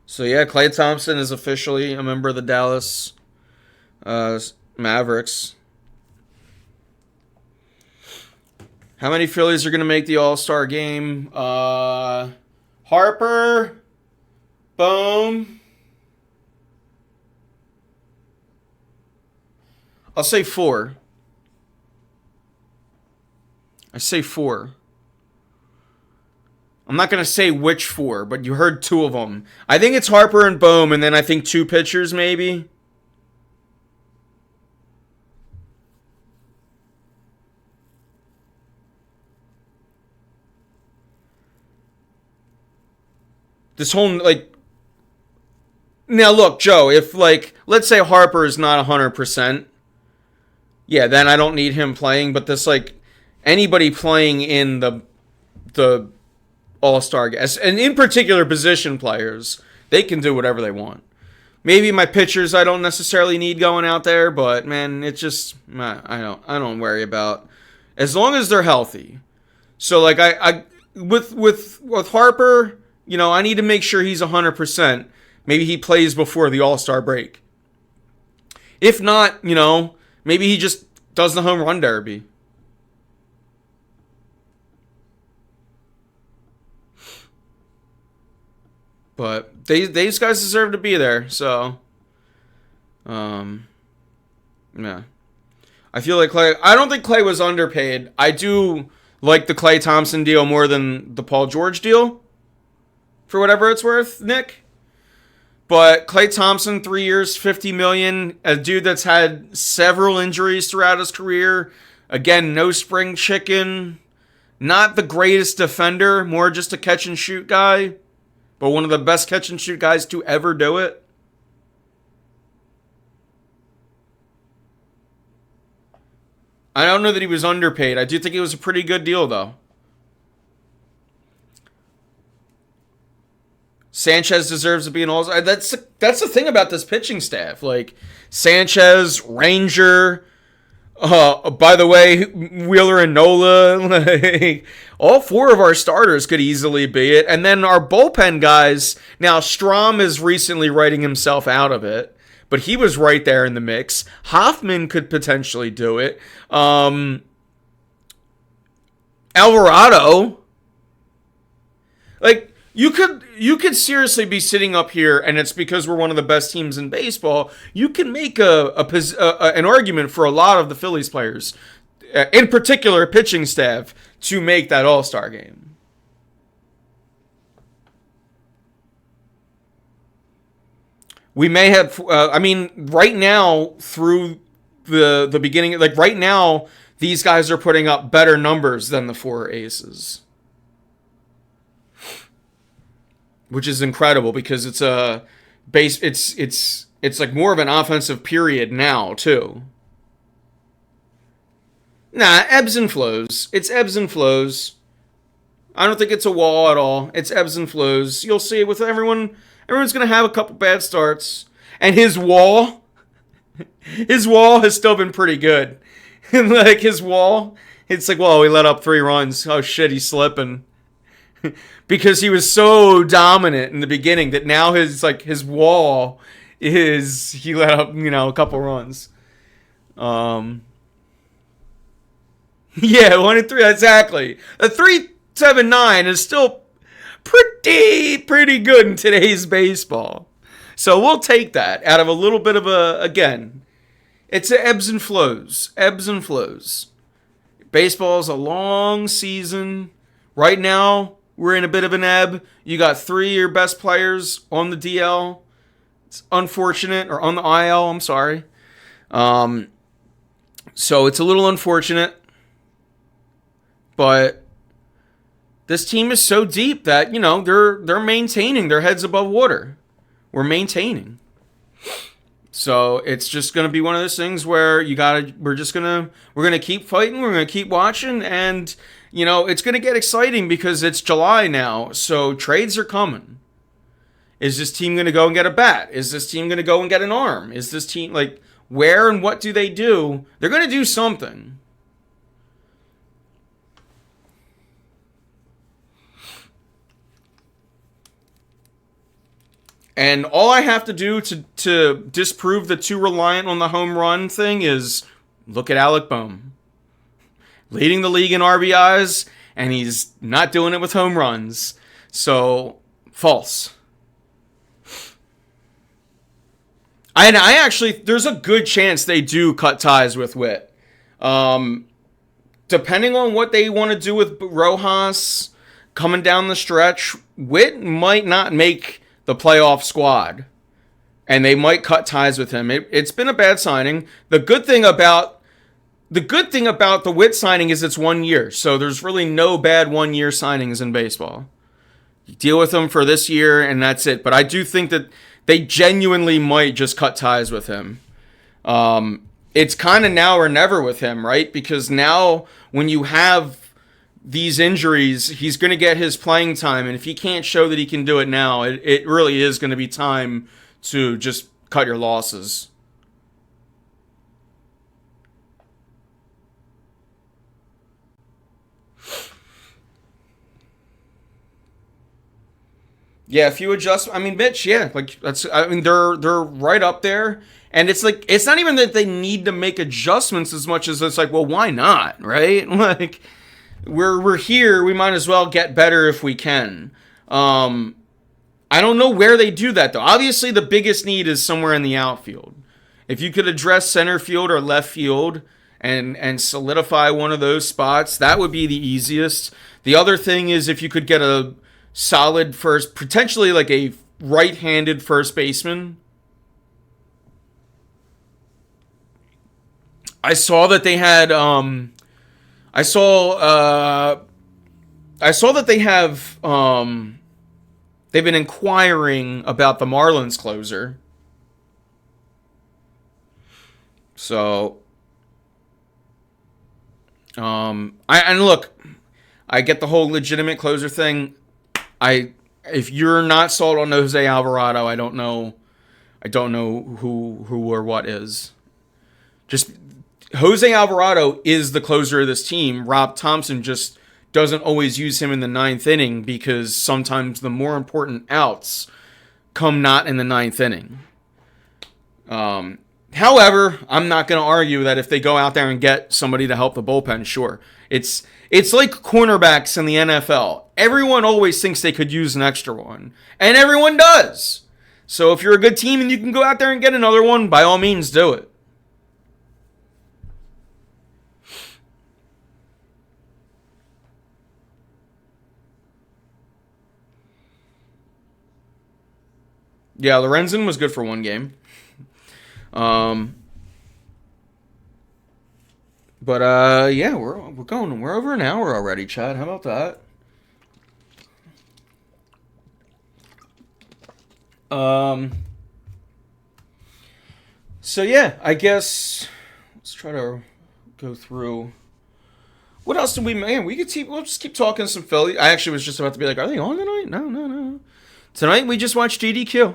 So, yeah, Klay Thompson is officially a member of the Dallas Mavericks. How many Phillies are going to make the All-Star game? Harper, Bohm. I'll say 4. I say 4. I'm not going to say which 4, but you heard 2 of them. I think it's Harper and Bohm, and then I think 2 pitchers maybe. This whole, like... Now, look, Joe, if, like, let's say Harper is not 100%, yeah, then I don't need him playing, but this, like, anybody playing in the All-Star guests, and in particular position players, they can do whatever they want. Maybe my pitchers I don't necessarily need going out there, but man, it's just I don't worry about as long as they're healthy. So like I with Harper, you know, I need to make sure he's 100%. Maybe he plays before the All-Star break. If not, you know, maybe he just does the home run derby. But these guys deserve to be there, so yeah. I feel like Klay. I don't think Klay was underpaid. I do like the Klay Thompson deal more than the Paul George deal, for whatever it's worth, Nick. But Klay Thompson, 3 years, $50 million, a dude that's had several injuries throughout his career. Again, no spring chicken, not the greatest defender, more just a catch and shoot guy. But one of the best catch and shoot guys to ever do it. I don't know that he was underpaid. I do think it was a pretty good deal, though. Sanchez deserves to be an all-star. That's the thing about this pitching staff. Like, Sanchez, Ranger... by the way, Wheeler and Nola, like, all 4 of our starters could easily be it. And then our bullpen guys, now Strahm is recently writing himself out of it, but he was right there in the mix. Hoffman could potentially do it. Alvarado, like, you could seriously be sitting up here, and it's because we're one of the best teams in baseball. You can make an argument for a lot of the Phillies players, in particular pitching staff, to make that All-Star game. We may have, right now through the beginning, like right now, these guys are putting up better numbers than the 4 aces. Which is incredible because it's a base. It's like more of an offensive period now too. Nah, ebbs and flows. It's ebbs and flows. I don't think it's a wall at all. It's ebbs and flows. You'll see it with everyone. Everyone's gonna have a couple bad starts, and his wall has still been pretty good. Like his wall, it's like, well, we let up 3 runs. Oh shit, he's slipping. Because he was so dominant in the beginning that now his wall is he let up, a couple runs. Yeah, 1-3 exactly. A 3.79 is still pretty good in today's baseball. So we'll take that out of a little bit of again. It's ebbs and flows. Ebbs and flows. Baseball is a long season. Right now, we're in a bit of an ebb. You got 3 of your best players on the DL. It's unfortunate, or on the IL, I'm sorry. So it's a little unfortunate. But this team is so deep that, they're maintaining their heads above water. We're maintaining. So it's just going to be one of those things where we're going to keep fighting, we're going to keep watching, and it's going to get exciting because it's July now, so trades are coming. Is this team going to go and get a bat? Is this team going to go and get an arm? Is this team, Where and what do they do? They're going to do something. And all I have to do to disprove the too reliant on the home run thing is look at Alec Bohm. Leading the league in RBIs, and he's not doing it with home runs. So, false. I actually, there's a good chance they do cut ties with Witt. Depending on what they want to do with Rojas coming down the stretch, Witt might not make the playoff squad, and they might cut ties with him. It's been a bad signing. The good thing about the Witt signing is it's 1 year, so there's really no bad 1 year signings in baseball. You deal with them for this year, and that's it. But I do think that they genuinely might just cut ties with him. It's kind of now or never with him, right? Because now when you have these injuries, he's going to get his playing time. And if he can't show that he can do it now, it really is going to be time to just cut your losses. Yeah, a few adjustments. I mean, Mitch, yeah, like that's. I mean, they're right up there, and it's like it's not even that they need to make adjustments as much as it's like, well, why not, right? Like we're here, we might as well get better if we can. I don't know where they do that though. Obviously, the biggest need is somewhere in the outfield. If you could address center field or left field and solidify one of those spots, that would be the easiest. The other thing is if you could get a solid first, potentially like a right-handed first baseman. I saw that they had I saw that they have they've been inquiring about the Marlins closer. So and look, I get the whole legitimate closer thing. If you're not sold on Jose Alvarado, I don't know who or what is. Just Jose Alvarado is the closer of this team. Rob Thompson just doesn't always use him in the ninth inning because sometimes the more important outs come not in the ninth inning. However, I'm not going to argue that if they go out there and get somebody to help the bullpen, sure. It's like cornerbacks in the NFL. Everyone always thinks they could use an extra one, and everyone does. So if you're a good team and you can go out there and get another one, by all means do it. Yeah, Lorenzen was good for one game. But yeah, we're over an hour already, Chad. How about that? So yeah, I guess let's try to go through. What else did we? Man, we'll just keep talking some Philly. I actually was just about to be like, are they on tonight? No. Tonight we just watched DDQ.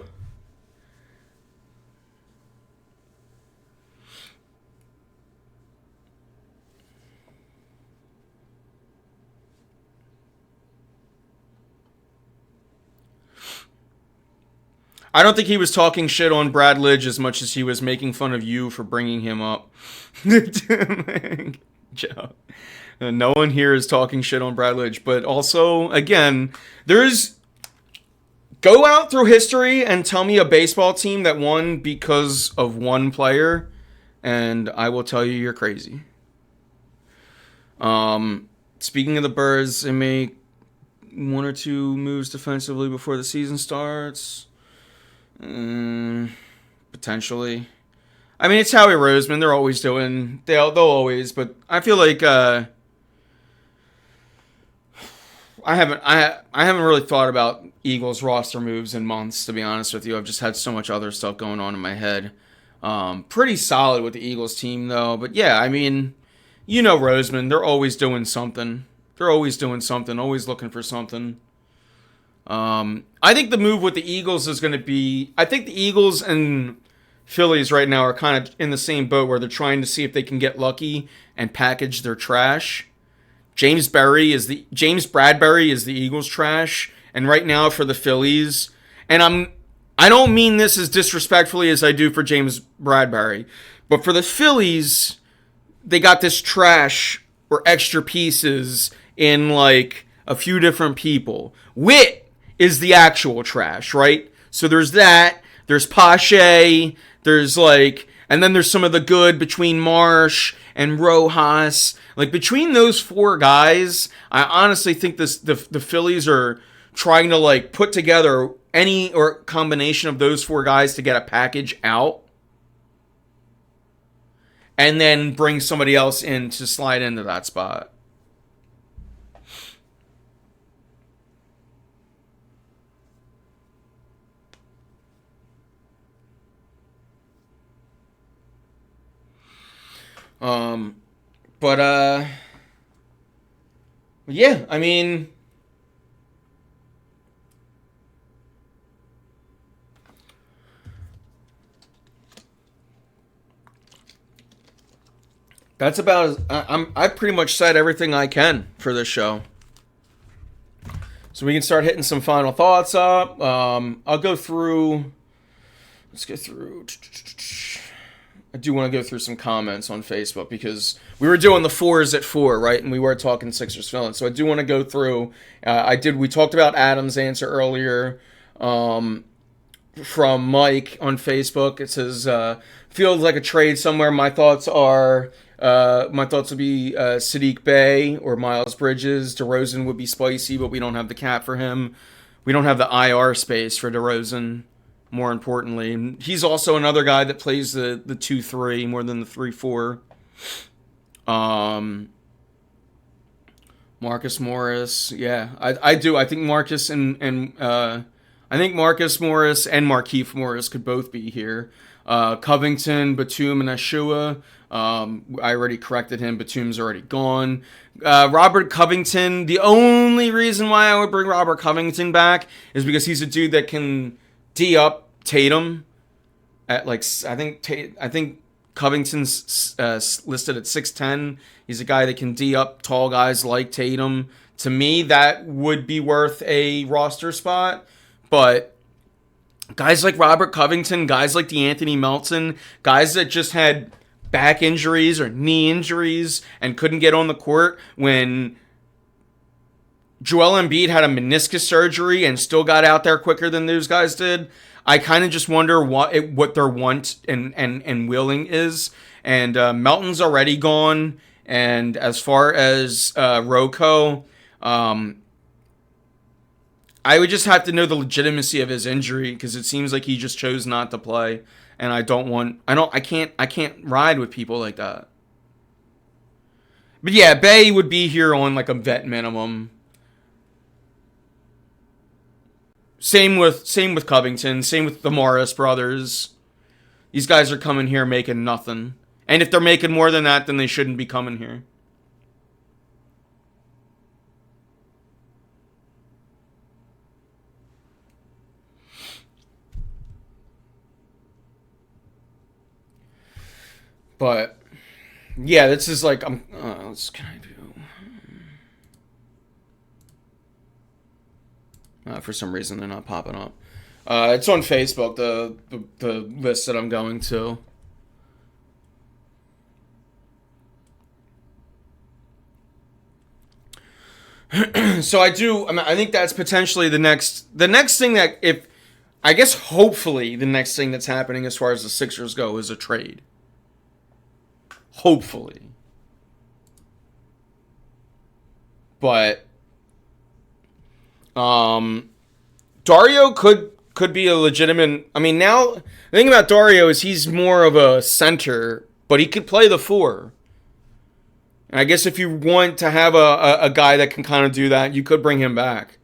I don't think he was talking shit on Brad Lidge as much as he was making fun of you for bringing him up. Joe. No one here is talking shit on Brad Lidge. But also, again, go out through history and tell me a baseball team that won because of one player, and I will tell you you're crazy. Speaking of the Birds, they make one or two moves defensively before the season starts. Potentially. I mean, it's Howie Roseman. They're always doing. They'll always. But I feel like I haven't really thought about Eagles roster moves in months. To be honest with you, I've just had so much other stuff going on in my head. Pretty solid with the Eagles team though. But yeah, I mean, you know Roseman. They're always doing something. Always looking for something. I think the move with the Eagles is going to be... I think the Eagles and Phillies right now are kind of in the same boat where they're trying to see if they can get lucky and package their trash. James Bradberry is the Eagles' trash, and right now for the Phillies, and I don't mean this as disrespectfully as I do for James Bradberry, but for the Phillies, they got this trash or extra pieces in like a few different people. Witt is the actual trash, right? So there's that. There's Pache. There's like, and then there's some of the good between Marsh and Rojas. Like between those four guys, I honestly think the Phillies are trying to like put together any or combination of those four guys to get a package out, and then bring somebody else in to slide into that spot. Yeah, I mean, that's about I've pretty much said everything I can for this show. So we can start hitting some final thoughts up. I'll go through. Let's get through. I do want to go through some comments on Facebook because we were doing the 4s at 4, right? And we were talking Sixers Phillies. So I do want to go through. We talked about Adam's answer earlier from Mike on Facebook. It says, feels like a trade somewhere. My thoughts would be Sadiq Bey or Miles Bridges. DeRozan would be spicy, but we don't have the cap for him. We don't have the IR space for DeRozan. More importantly, he's also another guy that plays the 2-3 more than the 3-4. Marcus Morris, yeah, I do. I think Marcus Morris and Markieff Morris could both be here. Covington, Batum, and Ashua. I already corrected him. Batum's already gone. Robert Covington. The only reason why I would bring Robert Covington back is because he's a dude that can D up Tatum at like I think Covington's listed at 6'10". He's a guy that can D up tall guys like Tatum. To me, that would be worth a roster spot. But guys like Robert Covington, guys like DeAnthony Melton, guys that just had back injuries or knee injuries and couldn't get on the court when Joel Embiid had a meniscus surgery and still got out there quicker than those guys did. I kind of just wonder what their want and willing is. And Melton's already gone. And as far as Rocco, I would just have to know the legitimacy of his injury because it seems like he just chose not to play. And I can't ride with people like that. But yeah, Bay would be here on like a vet minimum. Same with Covington. Same with the Morris brothers. These guys are coming here making nothing. And if they're making more than that, then they shouldn't be coming here. But yeah, this is like what can I do? For some reason, they're not popping up. It's on Facebook, the list that I'm going to. So I think that's potentially the next thing that hopefully the next thing that's happening as far as the Sixers go is a trade. Hopefully. But Dario could be a legitimate. I mean, now the thing about Dario is he's more of a center, but he could play the 4. And I guess if you want to have a guy that can kind of do that, you could bring him back.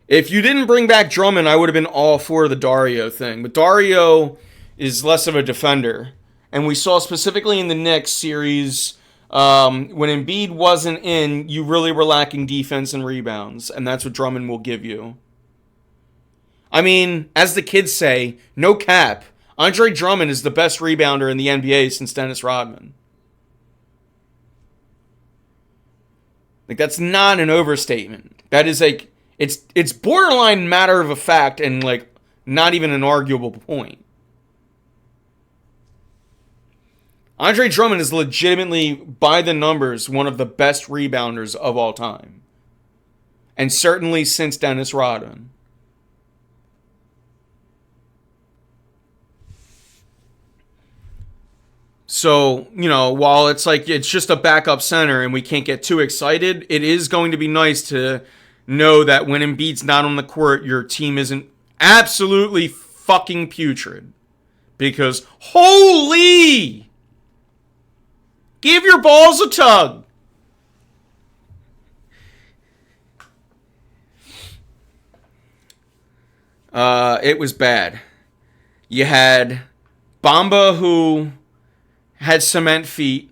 If you didn't bring back Drummond, I would have been all for the Dario thing. But Dario is less of a defender. And we saw specifically in the Knicks series, when Embiid wasn't in, you really were lacking defense and rebounds. And that's what Drummond will give you. I mean, as the kids say, no cap. Andre Drummond is the best rebounder in the NBA since Dennis Rodman. Like, that's not an overstatement. That is like, it's borderline matter of a fact and like not even an arguable point. Andre Drummond is legitimately, by the numbers, one of the best rebounders of all time. And certainly since Dennis Rodman. So, you know, while it's like it's just a backup center and we can't get too excited, it is going to be nice to know that when Embiid's not on the court, your team isn't absolutely fucking putrid. Because, holy! Give your balls a tug! It was bad. You had Bamba, who had cement feet,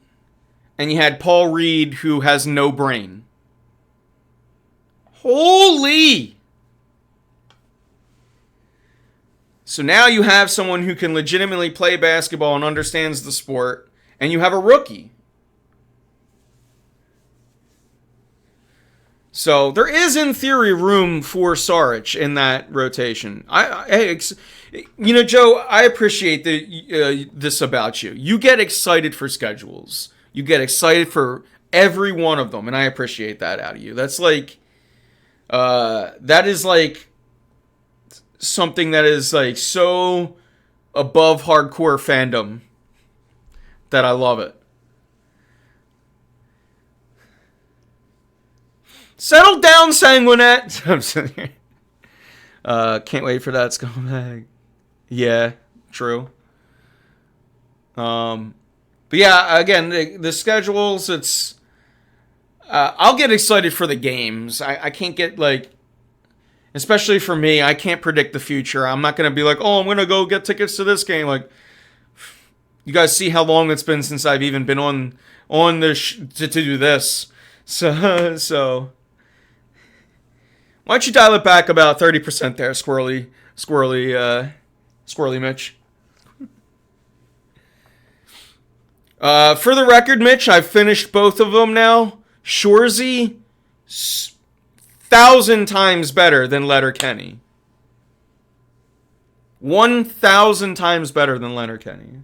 and you had Paul Reed, who has no brain. Holy! So now you have someone who can legitimately play basketball and understands the sport, and you have a rookie. So there is, in theory, room for Saric in that rotation. You know, Joe, I appreciate this about you. You get excited for schedules. You get excited for every one of them, and I appreciate that out of you. That's like, that is like something that is like so above hardcore fandom that I love it. Settle down, Sanguinet. I'm sitting here. Can't wait for that scumbag. Yeah, true. But yeah, again, the schedules, it's... I'll get excited for the games. I can't get, like... Especially for me, I can't predict the future. I'm not going to be like, oh, I'm going to go get tickets to this game. Like, you guys see how long it's been since I've even been on this to do this. So... Why don't you dial it back about 30% there, squirrely Mitch? For the record, Mitch, I've finished both of them now. Shorzy, 1,000 times better than Letterkenny. 1,000 times better than Letterkenny.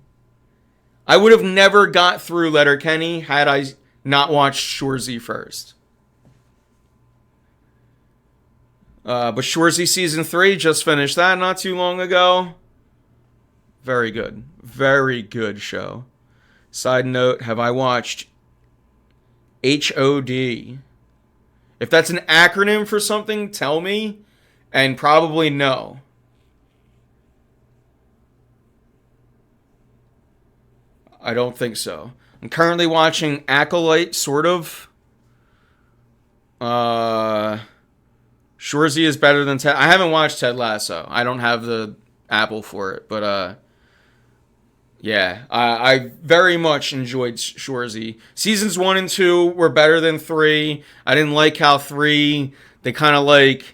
I would have never got through Letterkenny had I not watched Shorzy first. But Shorzy Season 3, just finished that not too long ago. Very good. Very good show. Side note, have I watched HOD? If that's an acronym for something, tell me. And probably no. I don't think so. I'm currently watching Acolyte, sort of. Shorzy is better than Ted. I haven't watched Ted Lasso. I don't have the Apple for it, but yeah, I very much enjoyed Shorzy. Seasons 1 and 2 were better than 3. I didn't like how 3, they kind of like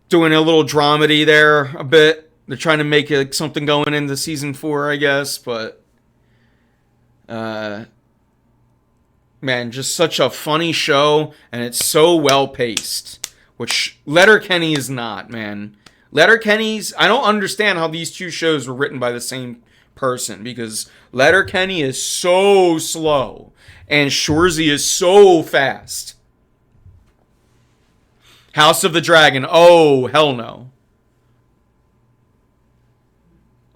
doing a little dramedy there a bit. They're trying to make it something going into season 4, I guess, but man, just such a funny show, and it's so well paced. Which Letterkenny is not, man. Letterkenny's... I don't understand how these two shows were written by the same person. Because Letterkenny is so slow. And Shorzy is so fast. House of the Dragon. Oh, hell no.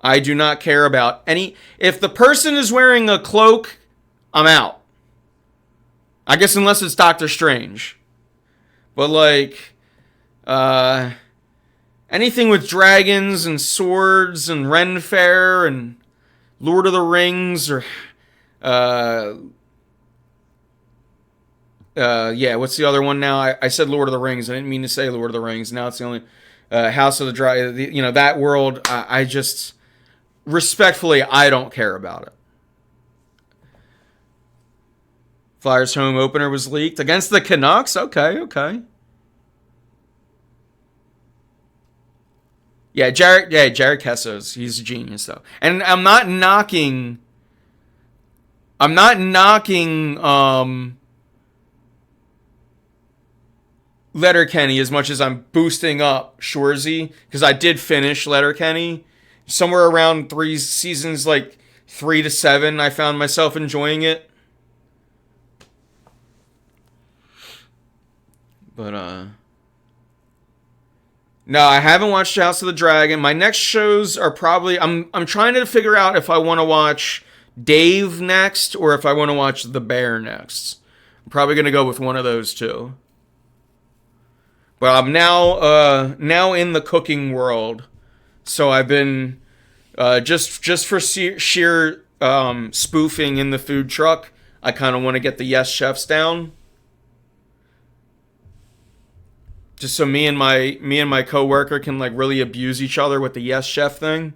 I do not care about any... If the person is wearing a cloak, I'm out. I guess unless it's Doctor Strange. But like... anything with dragons and swords and Ren Fair and Lord of the Rings or yeah, what's the other one now? I said Lord of the Rings. I didn't mean to say Lord of the Rings. Now it's the only House of the Dragon. You know, that world. I just respectfully, I don't care about it. Flyers home opener was leaked against the Canucks. Okay. Yeah, Jared Kesso's. He's a genius though. And I'm not knocking Letterkenny as much as I'm boosting up Shoresy, because I did finish Letterkenny somewhere around 3 seasons, like 3 to 7. I found myself enjoying it. But no, I haven't watched House of the Dragon. My next shows are probably I'm trying to figure out if I want to watch Dave next or if I want to watch The Bear next. I'm probably going to go with one of those two. But I'm now in the cooking world. So I've been just for sheer spoofing in the food truck, I kind of want to get the Yes Chefs down. Just so me and my coworker can like really abuse each other with the Yes Chef thing.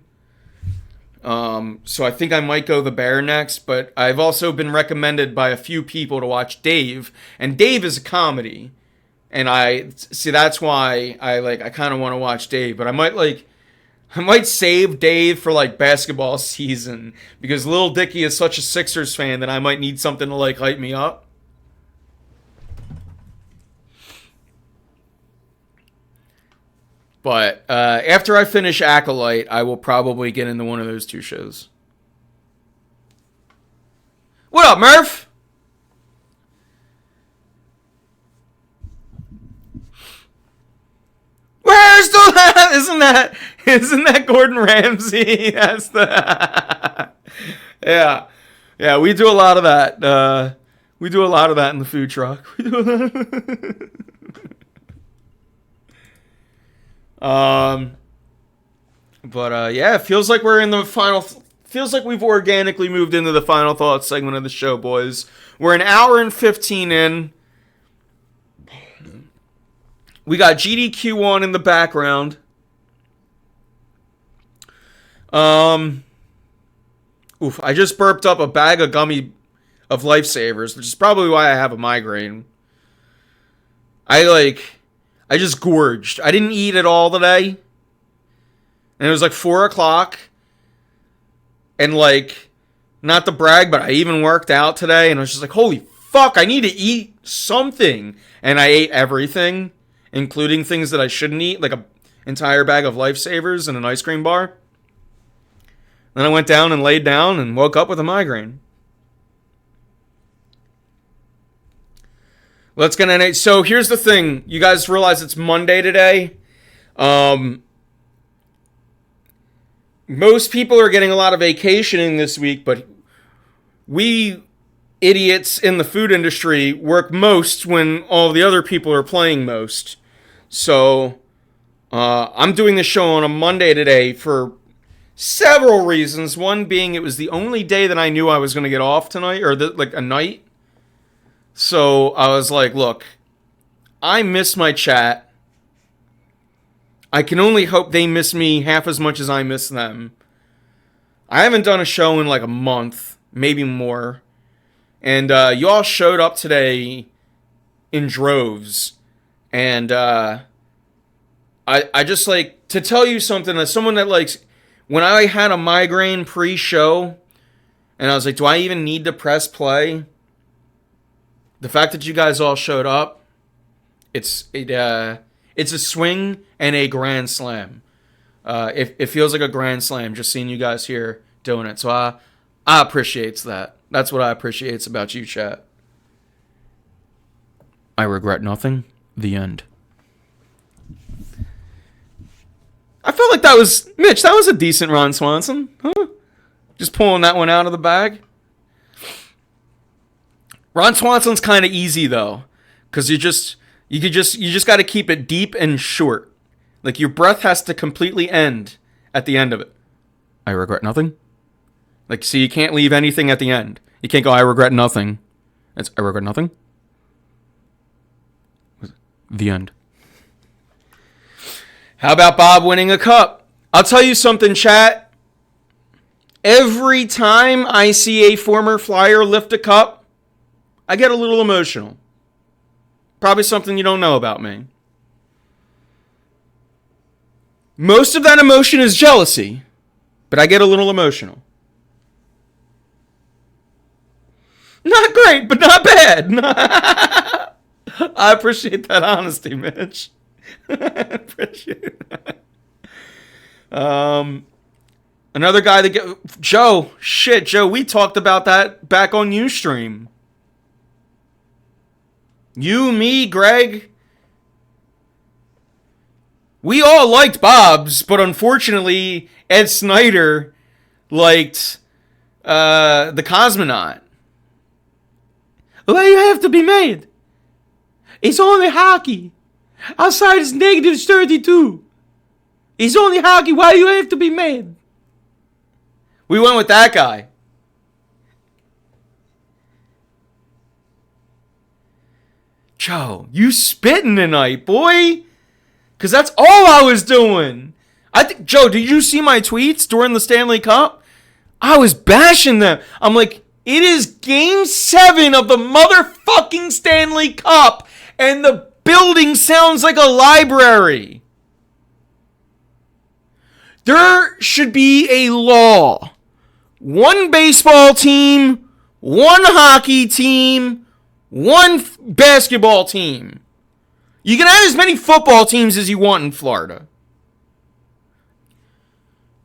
So I think I might go The Bear next, but I've also been recommended by a few people to watch Dave, and Dave is a comedy, and that's why I kind of want to watch Dave, but I might save Dave for like basketball season, because Lil Dicky is such a Sixers fan that I might need something to like hype me up. But after I finish Acolyte, I will probably get into one of those two shows. What up, Murph? Where's the... Isn't that Gordon Ramsay? That's the... Yeah, we do a lot of that. We do a lot of that in the food truck. We do a lot of... yeah, it feels like we're in the final. Feels like we've organically moved into the final thoughts segment of the show, boys. We're an hour and 15 in. We got GDQ on in the background. I just burped up a bag of gummy of Lifesavers, which is probably why I have a migraine. I just gorged. I didn't eat at all today. And it was like 4 o'clock. And like, not to brag, but I even worked out today. And I was just like, holy fuck, I need to eat something. And I ate everything, including things that I shouldn't eat, like an entire bag of Lifesavers and an ice cream bar. Then I went down and laid down and woke up with a migraine. Let's get in it. So here's the thing. You guys realize it's Monday today. Most people are getting a lot of vacationing this week, but we idiots in the food industry work most when all the other people are playing most. So I'm doing this show on a Monday today for several reasons. One being it was the only day that I knew I was going to get off tonight, or like a night. So I was like, look, I miss my chat. I can only hope they miss me half as much as I miss them. I haven't done a show in like a month, maybe more. And you all showed up today in droves. And I just like, to tell you something, as someone that likes, when I had a migraine pre-show, and I was like, do I even need to press play? The fact that you guys all showed up, it's a swing and a grand slam. It feels like a grand slam just seeing you guys here doing it. So I appreciate that. That's what I appreciate about you, chat. I regret nothing. The end. I felt like that was Mitch. That was a decent Ron Swanson, huh? Just pulling that one out of the bag. Ron Swanson's kind of easy though, because you just got to keep it deep and short. Like your breath has to completely end at the end of it. I regret nothing. Like, so you can't leave anything at the end. You can't go, I regret nothing. It's, I regret nothing. The end. How about Bob winning a cup? I'll tell you something, chat. Every time I see a former Flyer lift a cup, I get a little emotional. Probably something you don't know about me. Most of that emotion is jealousy, but I get a little emotional. Not great, but not bad. I appreciate that honesty, Mitch. I appreciate that. Another guy that Joe, we talked about that back on Ustream. You, me, Greg. We all liked Bob's, but unfortunately, Ed Snyder liked the Cosmonaut. Why you have to be mad? It's only hockey. Outside is negative 32. It's only hockey. Why you have to be mad? We went with that guy. Joe, you spitting tonight, boy. Because that's all I was doing. Joe, did you see my tweets during the Stanley Cup? I was bashing them. I'm like, it is Game 7 of the motherfucking Stanley Cup, and the building sounds like a library. There should be a law. One baseball team, one hockey team, one basketball team. You can have as many football teams as you want in Florida.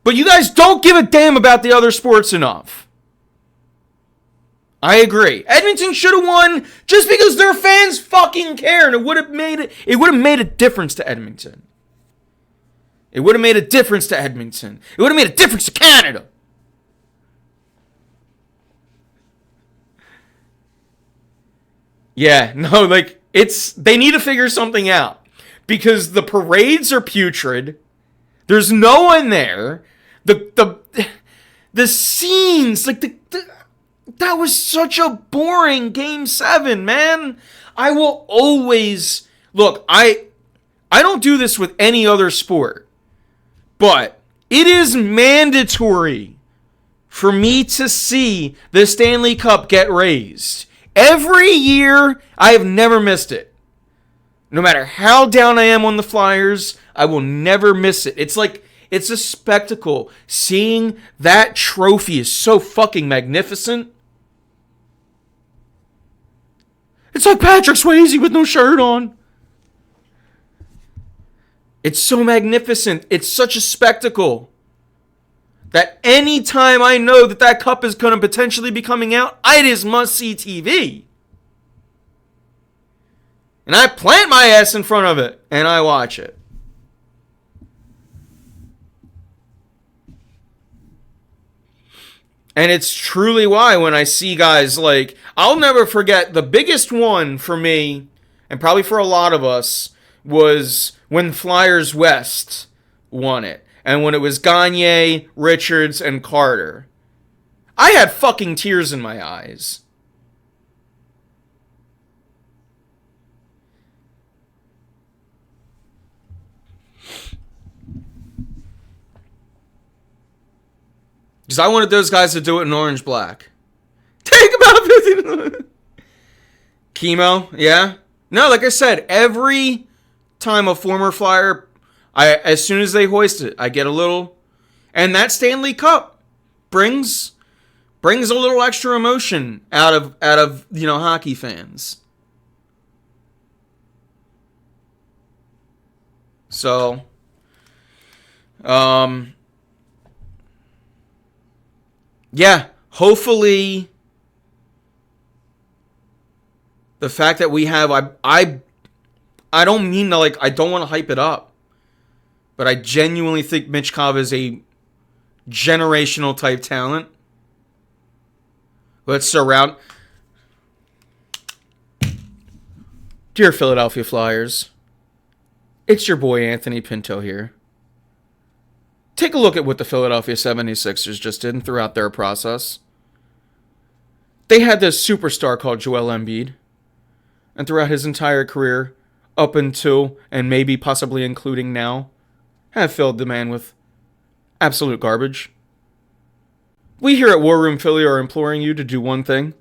But you guys don't give a damn about the other sports enough. I agree. Edmonton should have won just because their fans fucking care, and it would have made a difference to Edmonton. It would have made a difference to Edmonton. It would have made a difference to Canada. Yeah, no, like, they need to figure something out. Because the parades are putrid. There's no one there. The scenes, like, that was such a boring Game 7, man. I will always, look, I don't do this with any other sport. But it is mandatory for me to see the Stanley Cup get raised. Every year, I have never missed it. No matter how down I am on the Flyers, I will never miss it. It's like, it's a spectacle. Seeing that trophy is so fucking magnificent. It's like Patrick Swayze with no shirt on. It's so magnificent. It's such a spectacle. That any time I know that cup is going to potentially be coming out, it is must-see TV. And I plant my ass in front of it, and I watch it. And it's truly why when I see guys like, I'll never forget, the biggest one for me, and probably for a lot of us, was when Flyers West won it. And when it was Gagne, Richards, and Carter. I had fucking tears in my eyes. Because I wanted those guys to do it in orange black. Take about 50. Chemo, yeah. No, like I said, every time a former Flyer, as soon as they hoist it, I get a little, and that Stanley Cup brings a little extra emotion out of hockey fans. So, yeah, hopefully the fact that we have, I don't mean to, like, I don't want to hype it up, but I genuinely think Mitchkov is a generational type talent. Let's surround. Dear Philadelphia Flyers, it's your boy Anthony Pinto here. Take a look at what the Philadelphia 76ers just did throughout their process. They had this superstar called Joel Embiid, and throughout his entire career, up until and maybe possibly including now, have filled the man with absolute garbage. We here at War Room Philly are imploring you to do one thing,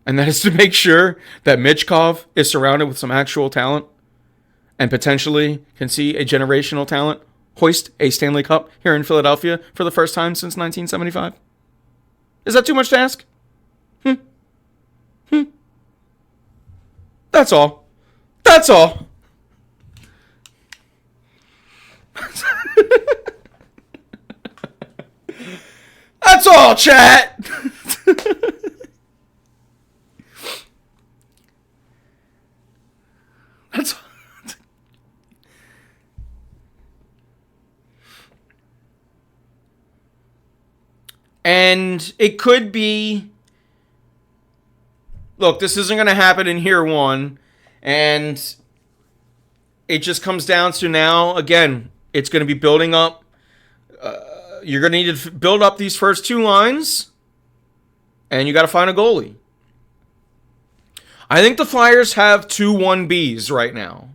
and that is to make sure that Mitchkov is surrounded with some actual talent and potentially can see a generational talent hoist a Stanley Cup here in Philadelphia for the first time since 1975? Is that too much to ask? That's all. That's all. That's all, chat. That's all. And it could be, look, this isn't going to happen in year one. And it just comes down to now, again, it's going to be building up. You're going to need to build up these first two lines. And you got to find a goalie. I think the Flyers have 2 1Bs right now.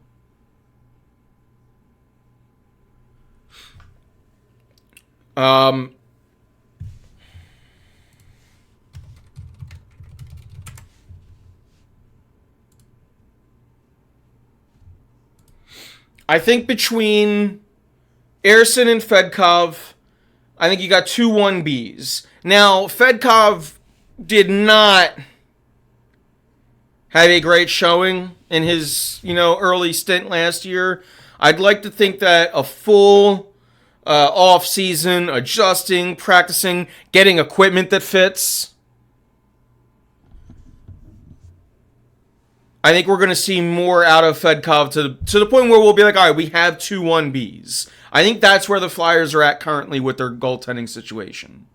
I think between Ersson and Fedkov, I think you got 2 1Bs. Now, Fedkov did not have a great showing in his, early stint last year. I'd like to think that a full off season, adjusting, practicing, getting equipment that fits, I think we're going to see more out of Fedkov to the point where we'll be like, all right, we have 2 1Bs. I think that's where the Flyers are at currently with their goaltending situation.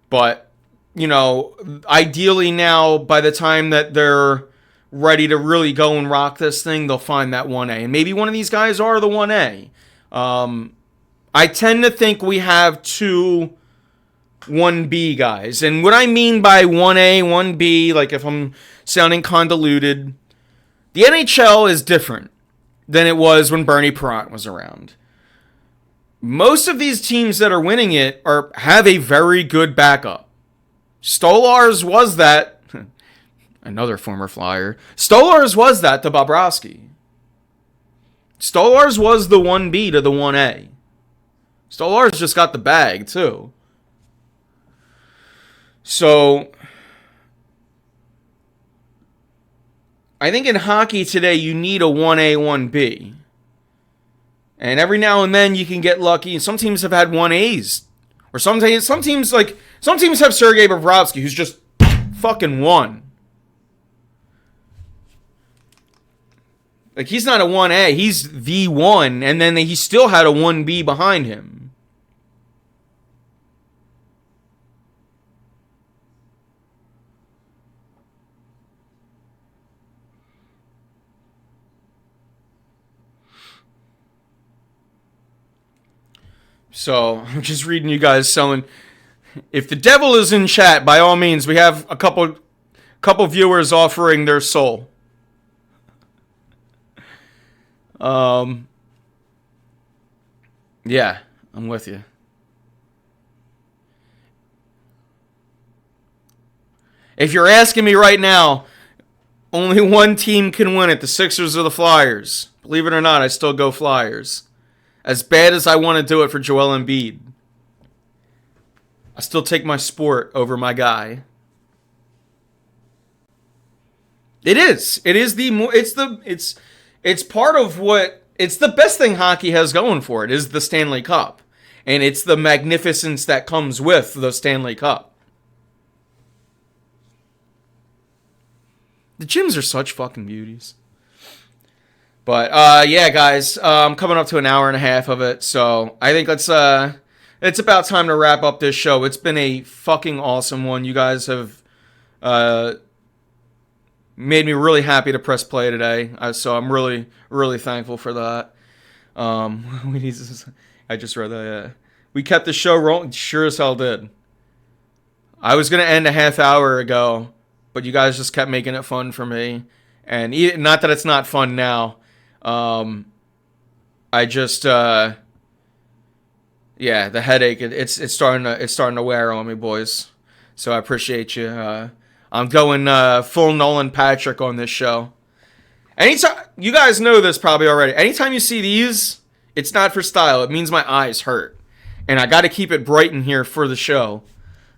But, ideally now, by the time that they're ready to really go and rock this thing, they'll find that 1A. And maybe one of these guys are the 1A. I tend to think we have 2 1B guys. And what I mean by 1A, 1B, like if I'm sounding convoluted, the NHL is different than it was when Bernie Perrant was around. Most of these teams that are winning it have a very good backup. Stolarz was that. Another former Flyer. Stolarz was that to Bobrovsky. Stolarz was the 1B to the 1A. Stolarz just got the bag, too. So, I think in hockey today, you need a 1A, 1B. And every now and then you can get lucky. And some teams have had 1As. Or some teams have Sergei Bobrovsky, who's just fucking 1. Like, he's not a 1A, he's the 1. And then he still had a 1B behind him. So, I'm just reading you guys selling. If the devil is in chat, by all means, we have a couple viewers offering their soul. Yeah, I'm with you. If you're asking me right now, only one team can win it, the Sixers or the Flyers. Believe it or not, I still go Flyers. As bad as I want to do it for Joel Embiid, I still take my sport over my guy. It is. It is it's part of what, it's the best thing hockey has going for it is the Stanley Cup. And it's the magnificence that comes with the Stanley Cup. The gyms are such fucking beauties. But, yeah, guys, I'm coming up to an hour and a half of it, so I think it's about time to wrap up this show. It's been a fucking awesome one. You guys have made me really happy to press play today, so I'm really, really thankful for that. I just read that, we kept the show rolling. Sure as hell did. I was going to end a half hour ago, but you guys just kept making it fun for me. And not that it's not fun now. I just, yeah, the headache, it's starting to wear on me, boys. So I appreciate you. I'm going full Nolan Patrick on this show. Anytime, you guys know this probably already. Anytime you see these, it's not for style. It means my eyes hurt. And I got to keep it bright in here for the show.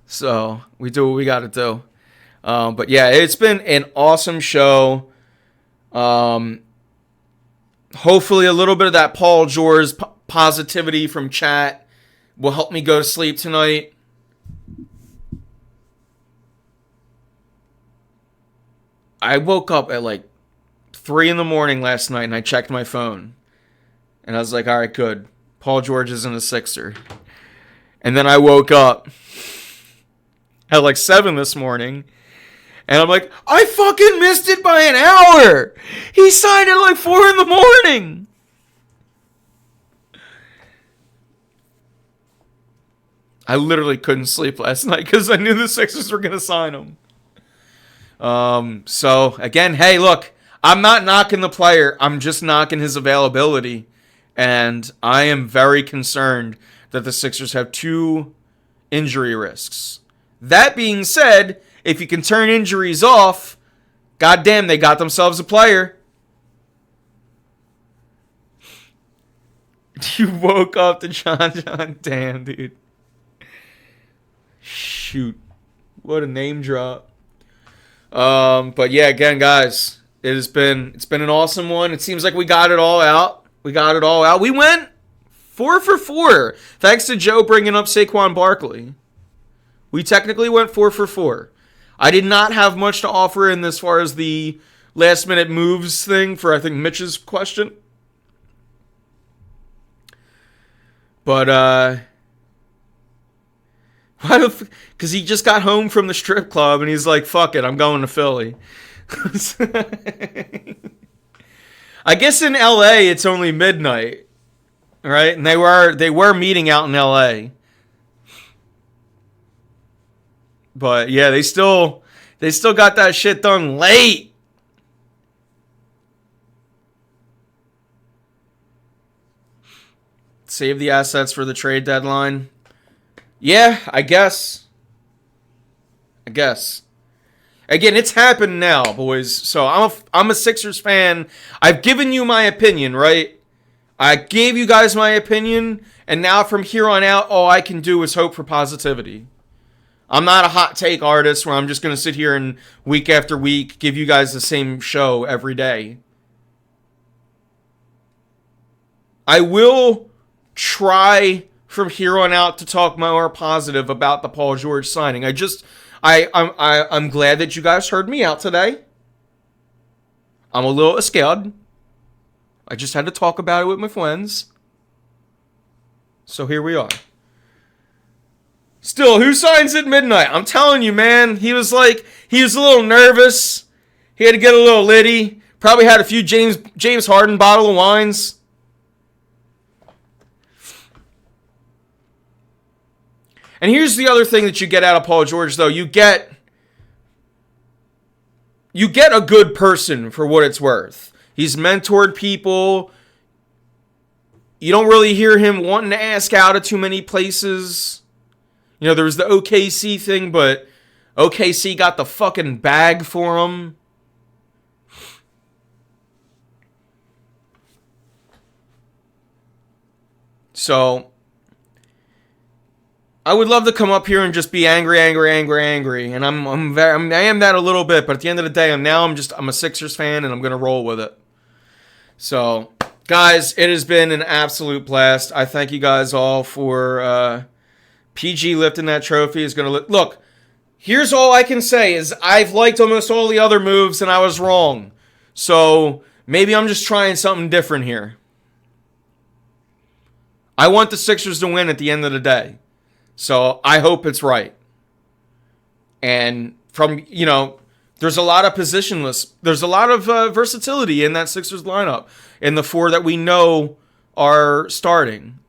So we do what we got to do. But yeah, it's been an awesome show. Hopefully a little bit of that Paul George positivity from chat will help me go to sleep tonight. I woke up at like 3 a.m. last night and I checked my phone. And I was like, all right, good. Paul George isn't a Sixer. And then I woke up at like 7 this morning. And I'm like, I fucking missed it by an hour. He signed at like 4 a.m. I literally couldn't sleep last night because I knew the Sixers were going to sign him. So, again, hey, look, I'm not knocking the player. I'm just knocking his availability. And I am very concerned that the Sixers have 2 injury risks. That being said, if you can turn injuries off, goddamn, they got themselves a player. You woke up to John. Damn, dude. Shoot. What a name drop. But yeah, again, guys, it's been an awesome one. It seems like we got it all out. We went 4 for 4. Thanks to Joe bringing up Saquon Barkley. We technically went 4 for 4. I did not have much to offer in as far as the last minute moves thing for, I think, Mitch's question. But, because he just got home from the strip club and he's like, fuck it, I'm going to Philly. I guess in LA it's only midnight, right? And they were meeting out in LA. But yeah, they still got that shit done late. Save the assets for the trade deadline. Yeah, I guess. Again, it's happened now, boys. So I'm a Sixers fan. I've given you my opinion, right? I gave you guys my opinion, and now from here on out, all I can do is hope for positivity. I'm not a hot take artist where I'm just going to sit here and week after week give you guys the same show every day. I will try from here on out to talk more positive about the Paul George signing. I'm glad that you guys heard me out today. I'm a little scared. I just had to talk about it with my friends. So here we are. Still, who signs at midnight? I'm telling you, man. He was a little nervous. He had to get a little litty. Probably had a few James Harden bottle of wines. And here's the other thing that you get out of Paul George, though. You get a good person for what it's worth. He's mentored people. You don't really hear him wanting to ask out of too many places. You know, there was the OKC thing, but OKC got the fucking bag for him. So, I would love to come up here and just be angry. And I am that a little bit, but at the end of the day, I'm a Sixers fan and I'm going to roll with it. So, guys, it has been an absolute blast. I thank you guys all for PG lifting that trophy. Is going to look. Here's all I can say is I've liked almost all the other moves and I was wrong. So maybe I'm just trying something different here. I want the Sixers to win at the end of the day. So I hope it's right. And there's a lot of positionless. There's a lot of versatility in that Sixers lineup. In the 4 that we know are starting.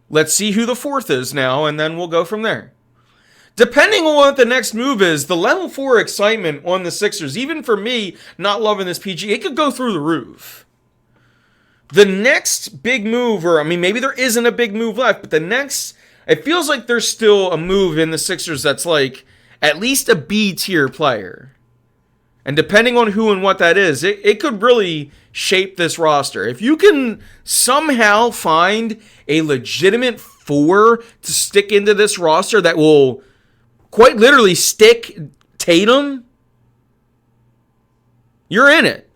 Let's see who the 4th is now, and then we'll go from there. Depending on what the next move is, the level 4 excitement on the Sixers, even for me, not loving this PG, it could go through the roof. The next big move, maybe there isn't a big move left, but it feels like there's still a move in the Sixers that's like at least a B tier player. And depending on who and what that is, it could really shape this roster. If you can somehow find a legitimate 4 to stick into this roster that will quite literally stick Tatum, you're in it.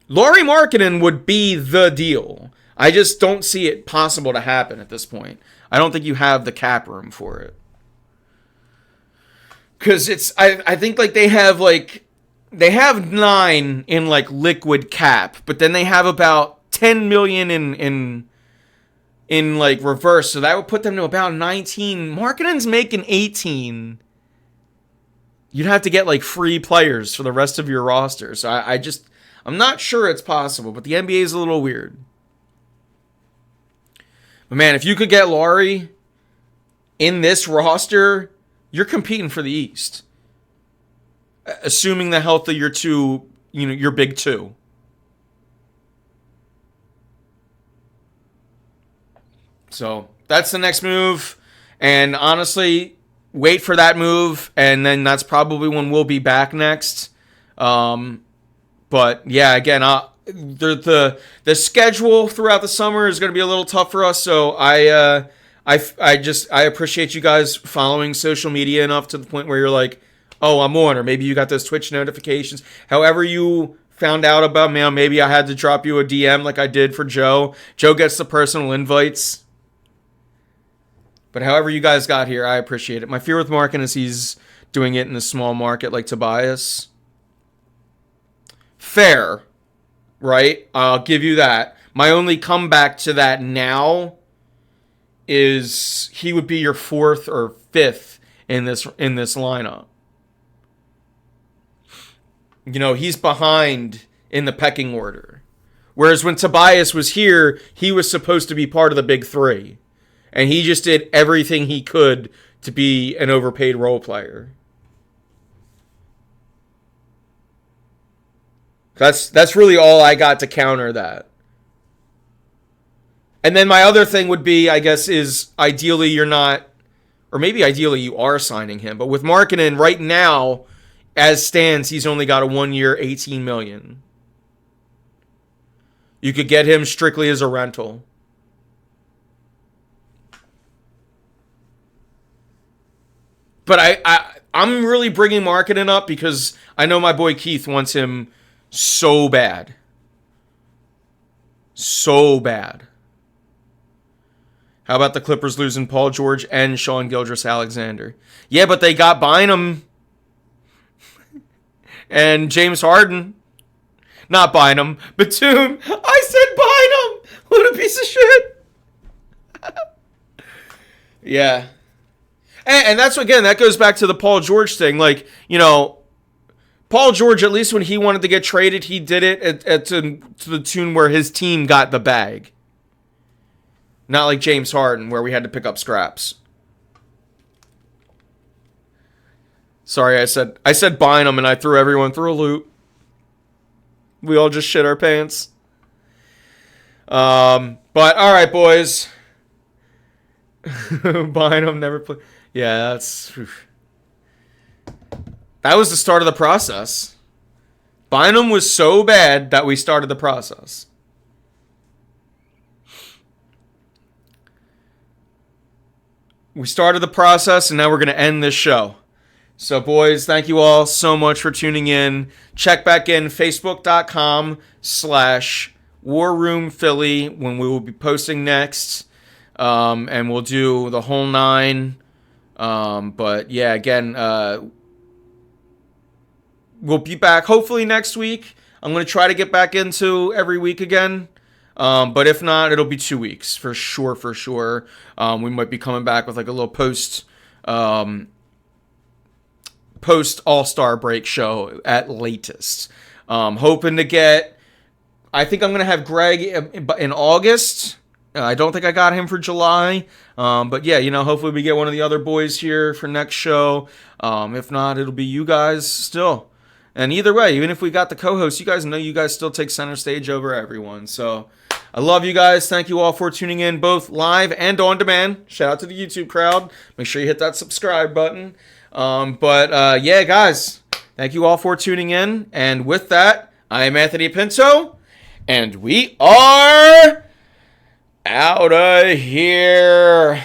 Lauri Markkanen would be the deal. I just don't see it possible to happen at this point. I don't think you have the cap room for it. Because I think like they have 9 in like liquid cap, but then they have about 10 million in like reverse, so that would put them to about 19. Markkanen's making 18. You'd have to get like free players for the rest of your roster. So I'm not sure it's possible, but the NBA is a little weird. But man, if you could get Lauri in this roster, you're competing for the East. Assuming the health of your your big 2. So that's the next move. And honestly, wait for that move. And then that's probably when we'll be back next. But yeah, again, the schedule throughout the summer is going to be a little tough for us. So I appreciate you guys following social media enough to the point where you're like, oh, I'm on, or maybe you got those Twitch notifications. However you found out about me, maybe I had to drop you a DM like I did for Joe. Joe gets the personal invites. But however you guys got here, I appreciate it. My fear with Markkanen is he's doing it in a small market like Tobias. Fair, right? I'll give you that. My only comeback to that now is he would be your 4th or 5th in this lineup. You know, he's behind in the pecking order. Whereas when Tobias was here, he was supposed to be part of the big 3. And he just did everything he could to be an overpaid role player. That's really all I got to counter that. And then my other thing would be, I guess, is ideally you're not, or maybe ideally you are signing him. But with Markkanen right now, as stands, he's only got a 1-year, $18 million. You could get him strictly as a rental. But I'm really bringing Markkanen up because I know my boy Keith wants him so bad. So bad. How about the Clippers losing Paul George and Sean Gilgeous-Alexander? Yeah, but they got Bynum and James Harden. Not Bynum, Batum. I said Bynum. What a piece of shit. Yeah. And that's, again, that goes back to the Paul George thing. Like, you know, Paul George, at least when he wanted to get traded, he did it to the tune where his team got the bag. Not like James Harden, where we had to pick up scraps. Sorry, I said Bynum and I threw everyone through a loop. We all just shit our pants. But all right, boys. Bynum never played. Yeah, that was the start of the process. Bynum was so bad that we started the process. We started the process, and now we're going to end this show. So, boys, thank you all so much for tuning in. Check back in, facebook.com/warroomphilly when we will be posting next. And we'll do the whole 9. But, yeah, again, we'll be back hopefully next week. I'm going to try to get back into every week again. But if not, it'll be 2 weeks for sure. We might be coming back with like a little post All-Star break show at latest. Hoping to get, I think I'm going to have Greg in August. I don't think I got him for July. But yeah, you know, hopefully we get one of the other boys here for next show. If not, it'll be you guys still. And either way, even if we got the co-host, you guys know you guys still take center stage over everyone. So I love you guys. Thank you all for tuning in, both live and on demand. Shout out to the YouTube crowd. Make sure you hit that subscribe button. Yeah, guys, Thank you all for tuning in. And with that, I am Anthony Pinto, and we are out of here.